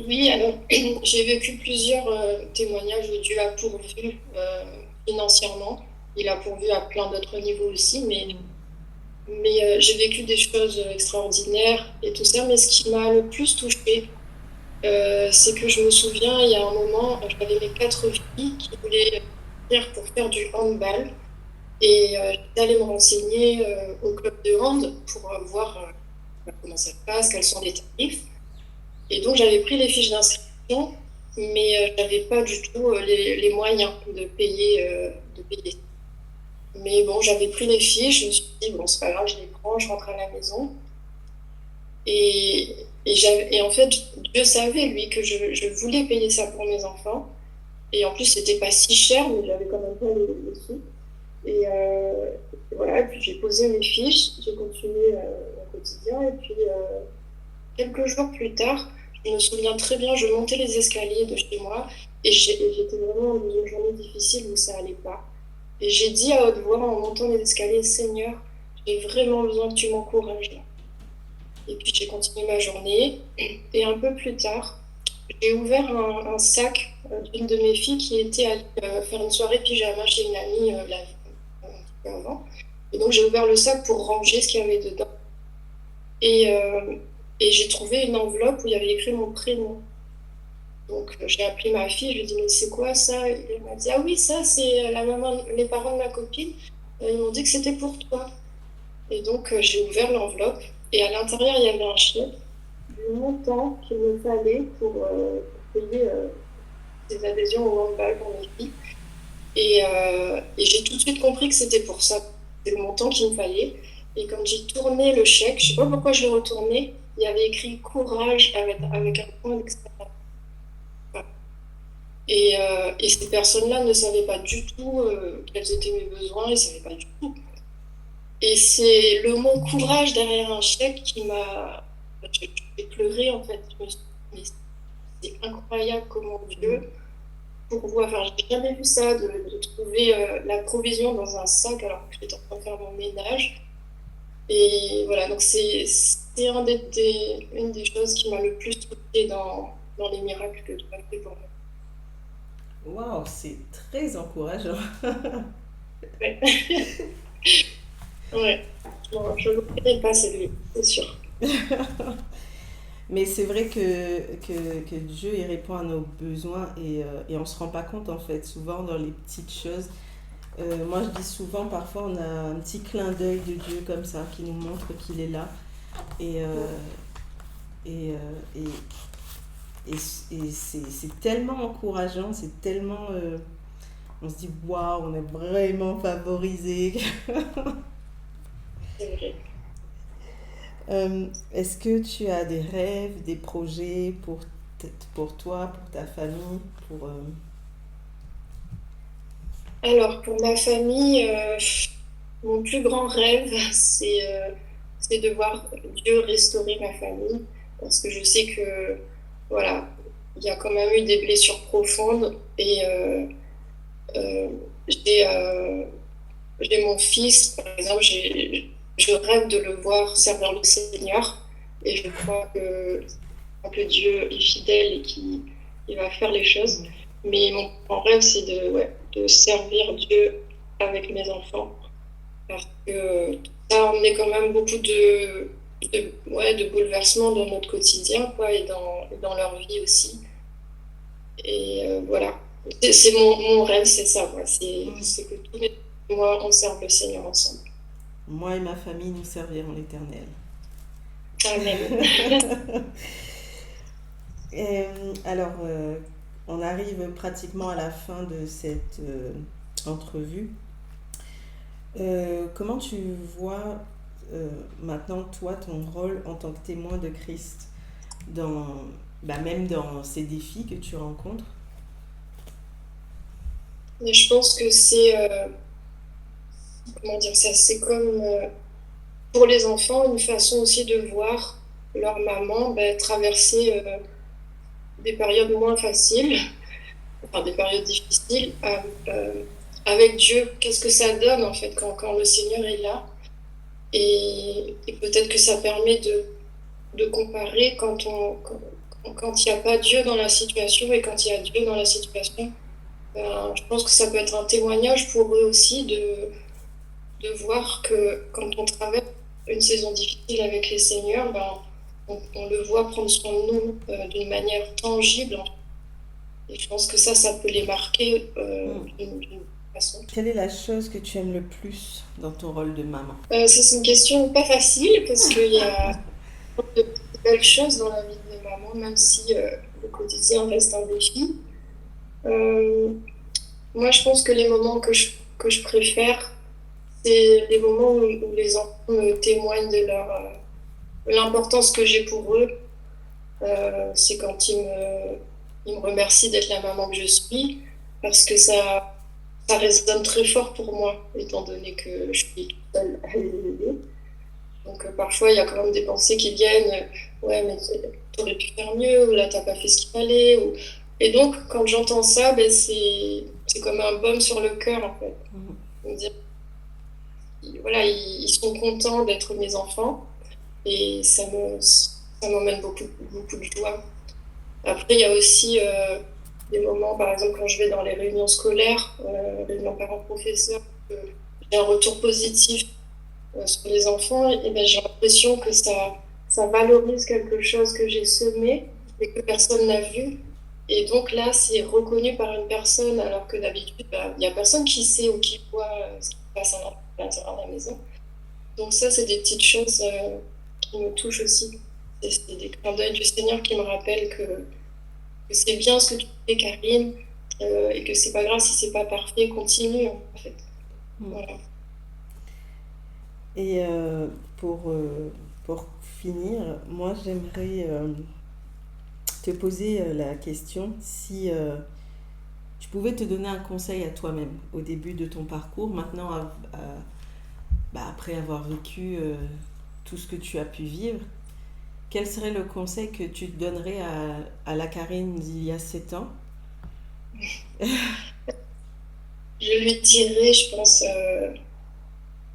Oui, alors j'ai vécu plusieurs témoignages où Dieu a pourvu financièrement. Il a pourvu à plein d'autres niveaux aussi, mais j'ai vécu des choses extraordinaires et tout ça. Mais ce qui m'a le plus touchée, c'est que je me souviens, il y a un moment, j'avais mes 4 filles qui voulaient venir pour faire du handball. Et j'étais allée me renseigner au club de hand pour voir comment ça se passe, quels sont les tarifs. Et donc j'avais pris les fiches d'inscription, mais j'avais pas du tout les moyens de payer. Mais bon, j'avais pris les fiches, je me suis dit, bon, c'est pas grave, je les prends, je rentre à la maison. Et en fait, Dieu savait, lui, que je voulais payer ça pour mes enfants. Et en plus, c'était pas si cher, mais j'avais quand même pas les sous. Et voilà, et puis j'ai posé mes fiches, j'ai continué mon quotidien. Et puis quelques jours plus tard, je me souviens très bien, je montais les escaliers de chez moi et j'étais vraiment dans une journée difficile où ça allait pas. Et j'ai dit à haute voix en montant les escaliers, Seigneur, j'ai vraiment besoin que tu m'encourages là. Et puis j'ai continué ma journée. Et un peu plus tard, j'ai ouvert un sac d'une de mes filles qui était allée faire une soirée pyjama chez une amie avant. Et donc j'ai ouvert le sac pour ranger ce qu'il y avait dedans. Et, euh, et j'ai trouvé une enveloppe où il y avait écrit mon prénom. Donc j'ai appelé ma fille, je lui ai dit mais c'est quoi ça? Et elle m'a dit ah oui ça c'est la maman, les parents de ma copine. Ils m'ont dit que c'était pour toi. Et donc j'ai ouvert l'enveloppe et à l'intérieur il y avait un chèque du montant qu'il me fallait pour payer des adhésions au handball pour mes filles. Et j'ai tout de suite compris que c'était pour ça. C'était le montant qu'il me fallait. Et quand j'ai tourné le chèque, je ne sais pas pourquoi je l'ai retourné, il y avait écrit courage avec un point d'exclamation. Et ces personnes-là ne savaient pas du tout quels étaient mes besoins, ils ne savaient pas du tout. Et c'est le mot courage derrière un chèque qui m'a. J'ai pleuré en fait. Je me suis dit, mais c'est incroyable comment Dieu pourvoit. Enfin, j'ai jamais vu ça, de trouver la provision dans un sac alors que j'étais en train de faire mon ménage. Et voilà, donc c'est une des choses qui m'a le plus touchée dans les miracles que Dieu a fait pour moi. Waouh, c'est très encourageant. Ouais. Ouais. Bon, je ne le connais pas celui, c'est sûr. Mais c'est vrai que Dieu il répond à nos besoins et on ne se rend pas compte en fait, souvent dans les petites choses. Moi je dis souvent, parfois on a un petit clin d'œil de Dieu comme ça qui nous montre qu'il est là. Et, et, et, et c'est tellement encourageant, c'est tellement. On se dit waouh, on est vraiment favorisé. C'est vrai. Est-ce que tu as des rêves, des projets pour toi, pour ta famille, pour... Alors, pour ma famille, mon plus grand rêve, c'est de voir Dieu restaurer ma famille. Parce que je sais que, voilà, il y a quand même eu des blessures profondes. Et euh, j'ai j'ai mon fils, par exemple, je rêve de le voir servir le Seigneur. Et je crois que Dieu est fidèle et qu'il il va faire les choses. Mais mon grand rêve, c'est ouais, de servir Dieu avec mes enfants. Parce que ça a emmené quand même beaucoup ouais, de bouleversements dans notre quotidien, quoi, et dans leur vie aussi. Et voilà. C'est mon rêve, c'est ça, quoi. C'est que tous les mois, on serve le Seigneur ensemble. Moi et ma famille, nous servirons l'Éternel. Amen. Et, alors, on arrive pratiquement à la fin de cette entrevue. Comment tu vois maintenant, toi, ton rôle en tant que témoin de Christ, même dans ces défis que tu rencontres? Mais je pense que c'est, comment dire ça, c'est comme pour les enfants une façon aussi de voir leur maman traverser des périodes moins faciles, enfin des périodes difficiles, avec Dieu. Qu'est-ce que ça donne en fait quand le Seigneur est là? Et peut-être que ça permet de comparer quand il n'y a pas Dieu dans la situation et quand il y a Dieu dans la situation. Je pense que ça peut être un témoignage pour eux aussi de voir que quand on traverse une saison difficile avec les seigneurs, on le voit prendre soin de nous d'une manière tangible. Et je pense que ça peut les marquer d'une façon. Quelle est la chose que tu aimes le plus dans ton rôle de maman? Ça, c'est une question pas facile parce qu'il y a de belles choses dans la vie de maman, même si le quotidien reste un défi. Euh, Moi, je pense que les moments que je préfère, c'est les moments où les enfants me témoignent de l'importance que j'ai pour eux. C'est quand ils me remercient d'être la maman que je suis, parce que ça résonne très fort pour moi, étant donné que je suis toute seule à les élever. Donc parfois, il y a quand même des pensées qui viennent, ouais, mais t'aurais pu faire mieux, ou là, t'as pas fait ce qu'il fallait. Et donc, quand j'entends ça, c'est comme un baume sur le cœur, en fait. Me dire, voilà, ils sont contents d'être mes enfants, et ça m'emmène beaucoup, beaucoup de joie. Après, il y a aussi des moments, par exemple, quand je vais dans les réunions scolaires, réunions parents-professeurs, j'ai un retour positif sur les enfants, et ben, j'ai l'impression que ça valorise quelque chose que j'ai semé et que personne n'a vu. Et donc là, c'est reconnu par une personne, alors que d'habitude, il n'y a personne qui sait ou qui voit ce qui se passe à l'intérieur de la maison. Donc ça, c'est des petites choses qui me touchent aussi. C'est des clins d'œil du Seigneur qui me rappellent que c'est bien ce que tu fais, Karine, et que c'est pas grave si c'est pas parfait, continue en fait. Voilà. Et pour finir, moi j'aimerais te poser la question si tu pouvais te donner un conseil à toi-même au début de ton parcours, maintenant après avoir vécu tout ce que tu as pu vivre, quel serait le conseil que tu te donnerais à la Karine d'il y a 7 ans? Je lui dirais, je pense,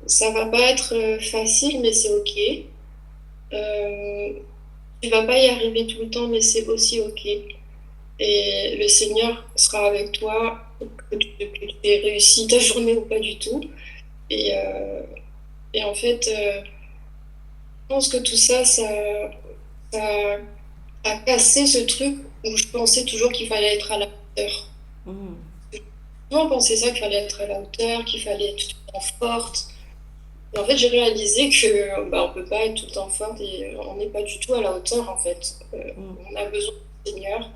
ça va pas être facile, mais c'est ok. Tu vas pas y arriver tout le temps, mais c'est aussi ok. Et le Seigneur sera avec toi, que tu aies réussi ta journée ou pas du tout. Et, euh, et en fait, je pense que tout ça a cassé ce truc où je pensais toujours qu'il fallait être à la hauteur. Mmh. J'ai toujours pensé ça, qu'il fallait être à la hauteur, qu'il fallait être tout le temps forte. Et en fait, j'ai réalisé que on peut pas être tout le temps forte et on n'est pas du tout à la hauteur en fait. On a besoin du Seigneur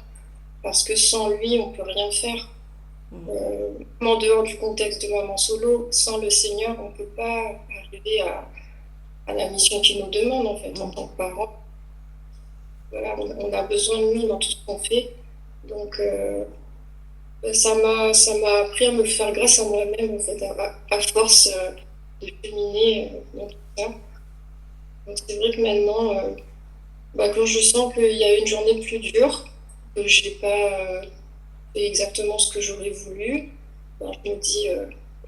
parce que sans lui, on peut rien faire. En dehors du contexte de maman solo, sans le Seigneur, on peut pas arriver à la mission qu'il nous demande en fait en tant que parents. Voilà, on a besoin de lui dans tout ce qu'on fait. Donc ça m'a appris à me faire grâce à moi-même en fait, à force de cheminer dans tout ça. Donc c'est vrai que maintenant, quand je sens qu'il y a une journée plus dure, que j'ai pas fait exactement ce que j'aurais voulu, je me dis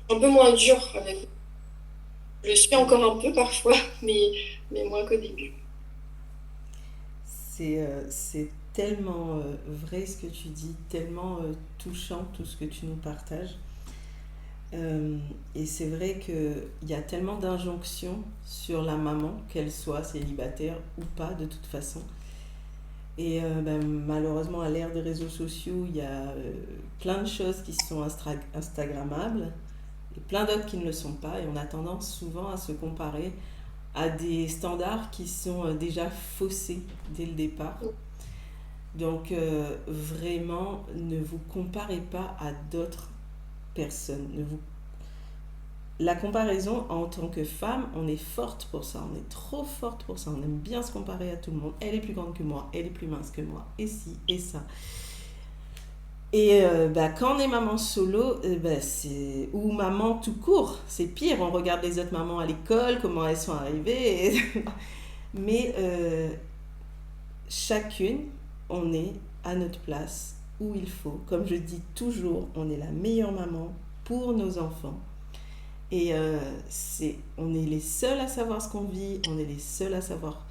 un peu moins dur avec. Je le suis encore un peu parfois, mais moins qu'au début. C'est tellement vrai ce que tu dis, tellement touchant tout ce que tu nous partages. Et c'est vrai qu'il y a tellement d'injonctions sur la maman, qu'elle soit célibataire ou pas de toute façon. Et malheureusement, à l'ère des réseaux sociaux, il y a plein de choses qui sont instagrammables et plein d'autres qui ne le sont pas. Et on a tendance souvent à se comparer à des standards qui sont déjà faussés dès le départ. Donc vraiment, ne vous comparez pas à d'autres personnes. La comparaison en tant que femme, on est forte pour ça, on est trop forte pour ça, on aime bien se comparer à tout le monde. Elle est plus grande que moi, elle est plus mince que moi, et ci, et ça. Et quand on est maman solo, ou maman tout court, c'est pire. On regarde les autres mamans à l'école, comment elles sont arrivées. Mais chacune, on est à notre place où il faut. Comme je dis toujours, on est la meilleure maman pour nos enfants. Et on est les seuls à savoir ce qu'on vit, on est les seuls à savoir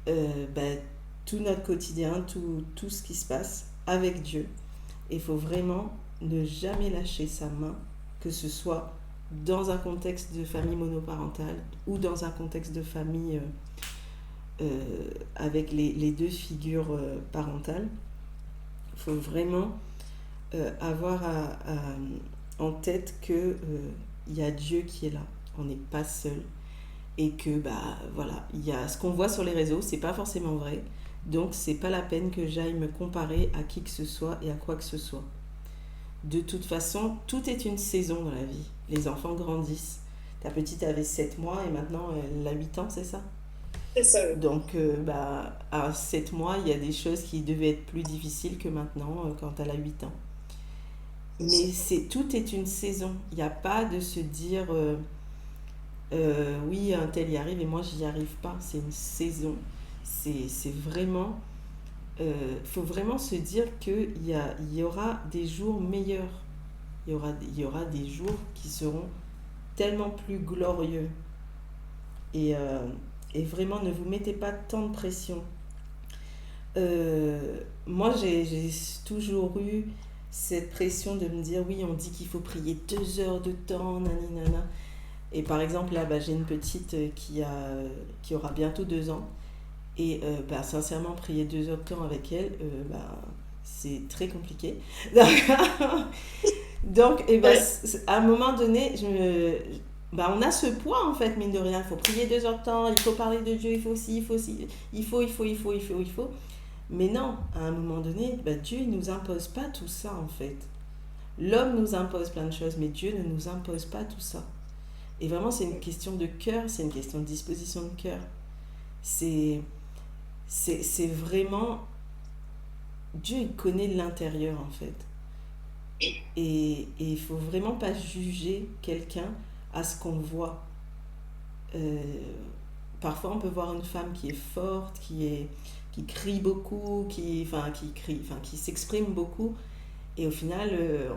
euh, ben, tout notre quotidien, tout ce qui se passe avec Dieu. Il faut vraiment ne jamais lâcher sa main, que ce soit dans un contexte de famille monoparentale ou dans un contexte de famille avec les deux figures parentales. Il faut vraiment avoir en tête que il y a Dieu qui est là. On n'est pas seul. Et que, voilà, il y a ce qu'on voit sur les réseaux, c'est pas forcément vrai. Donc, c'est pas la peine que j'aille me comparer à qui que ce soit et à quoi que ce soit. De toute façon, tout est une saison dans la vie. Les enfants grandissent. Ta petite avait 7 mois et maintenant elle a 8 ans, c'est ça? C'est ça. Donc, à 7 mois, il y a des choses qui devaient être plus difficiles que maintenant quand elle a 8 ans. Mais tout est une saison. Il n'y a pas de se dire oui, un tel y arrive et moi j'y arrive pas. C'est une saison. C'est vraiment. Faut vraiment se dire il y aura des jours meilleurs. Il y aura des jours qui seront tellement plus glorieux. Et, euh, et vraiment, ne vous mettez pas tant de pression. Moi, j'ai toujours eu cette pression de me dire oui, on dit qu'il faut prier 2 heures de temps, naninana. Et par exemple, là, j'ai une petite qui aura bientôt 2 ans. Et sincèrement, prier 2 heures de temps avec elle, c'est très compliqué. Donc, à un moment donné, on a ce poids en fait, mine de rien. Il faut prier 2 heures de temps, il faut parler de Dieu, il faut aussi, il faut aussi, il faut. Mais non, à un moment donné, Dieu ne nous impose pas tout ça en fait. L'homme nous impose plein de choses, mais Dieu ne nous impose pas tout ça. Et vraiment, c'est une question de cœur, c'est une question de disposition de cœur. C'est, c'est vraiment. Dieu, il connaît l'intérieur en fait. Et il faut vraiment pas juger quelqu'un à ce qu'on voit. Euh, Parfois, on peut voir une femme qui est forte, qui crie beaucoup, qui s'exprime beaucoup. Et au final,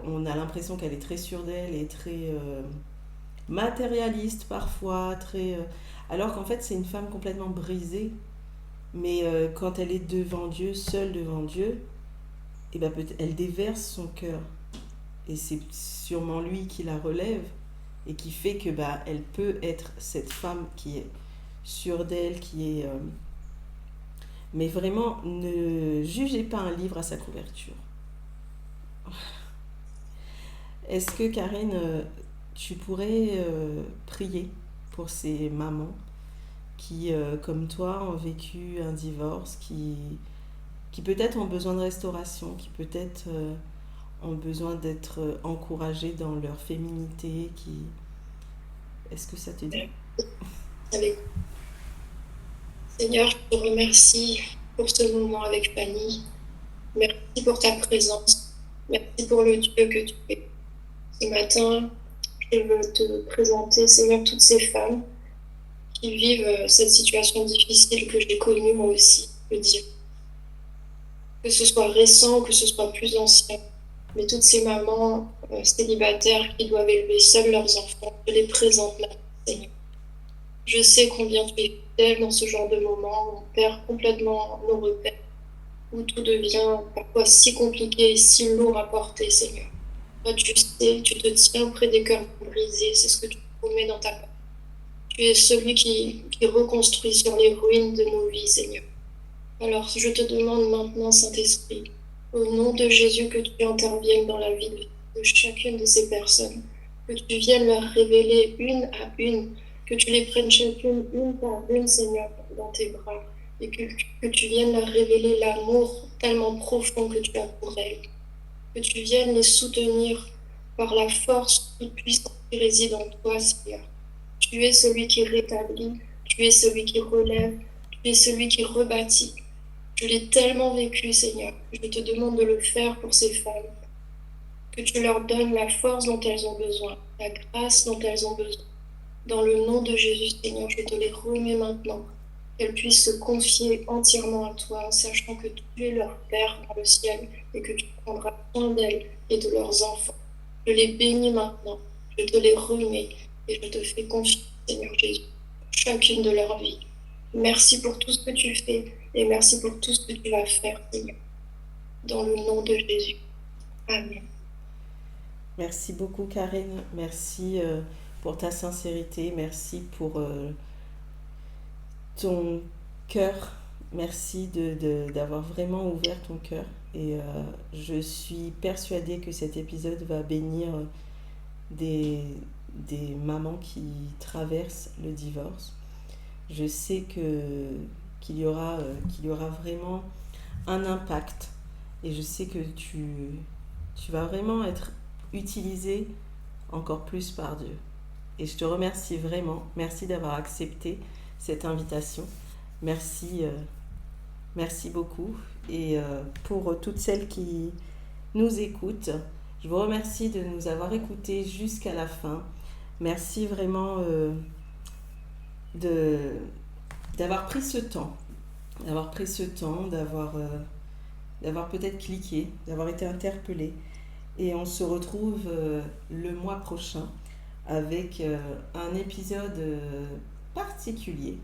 on a l'impression qu'elle est très sûre d'elle et très matérialiste parfois, alors qu'en fait, c'est une femme complètement brisée. Mais quand elle est devant Dieu, seule devant Dieu, elle déverse son cœur. Et c'est sûrement lui qui la relève et qui fait que elle peut être cette femme qui est sûre d'elle, qui est mais vraiment ne jugez pas un livre à sa couverture. Est-ce que Karine, tu pourrais prier pour ces mamans qui, comme toi, ont vécu un divorce, qui peut-être ont besoin de restauration, qui peut-être ont besoin d'être encouragées dans leur féminité, qui... Est-ce que ça te dit? Avec Seigneur, je te remercie pour ce moment avec Fanny. Merci pour ta présence. Merci pour le Dieu que tu es. Ce matin, je veux te présenter, Seigneur, toutes ces femmes qui vivent cette situation difficile que j'ai connue moi aussi, le dire. Que ce soit récent, que ce soit plus ancien. Mais toutes ces mamans célibataires qui doivent élever seules leurs enfants, je les présente là, Seigneur. Je sais combien tu es fidèle dans ce genre de moment où on perd complètement nos repères, où tout devient parfois si compliqué et si lourd à porter, Seigneur. Toi, tu sais, tu te tiens auprès des cœurs brisés, c'est ce que tu promets dans ta parole. Tu es celui qui reconstruit sur les ruines de nos vies, Seigneur. Alors, je te demande maintenant, Saint-Esprit, au nom de Jésus, que tu interviennes dans la vie de chacune de ces personnes, que tu viennes leur révéler une à une, que tu les prennes chacune une par une, Seigneur, dans tes bras, et que tu viennes leur révéler l'amour tellement profond que tu as pour elles, que tu viennes les soutenir par la force toute puissante qui réside en toi, Seigneur. Tu es celui qui rétablit, tu es celui qui relève, tu es celui qui rebâtit. Je l'ai tellement vécu, Seigneur. Je te demande de le faire pour ces femmes. Que tu leur donnes la force dont elles ont besoin, la grâce dont elles ont besoin. Dans le nom de Jésus, Seigneur, je te les remets maintenant. Qu'elles puissent se confier entièrement à toi, en sachant que tu es leur Père dans le ciel et que tu prendras soin d'elles et de leurs enfants. Je les bénis maintenant. Je te les remets et je te fais confiance, Seigneur Jésus, pour chacune de leurs vies. Merci pour tout ce que tu fais et merci pour tout ce que tu vas faire, Seigneur. Dans le nom de Jésus. Amen. Merci beaucoup, Karine. Merci pour ta sincérité. Merci pour ton cœur. Merci d'avoir vraiment ouvert ton cœur. Et je suis persuadée que cet épisode va bénir des mamans qui traversent le divorce. Je sais qu'il y aura vraiment un impact. Et je sais que tu vas vraiment être utilisé encore plus par Dieu. Et je te remercie vraiment. Merci d'avoir accepté cette invitation. Merci, merci beaucoup. Et pour toutes celles qui nous écoutent, je vous remercie de nous avoir écoutés jusqu'à la fin. Merci vraiment d'avoir pris ce temps. D'avoir peut-être cliqué, d'avoir été interpellé. Et on se retrouve le mois prochain avec un épisode particulier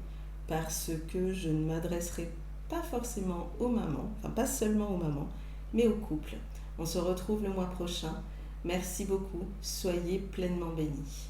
parce que je ne m'adresserai pas forcément aux mamans, enfin pas seulement aux mamans, mais aux couples. On se retrouve le mois prochain. Merci beaucoup. Soyez pleinement bénis.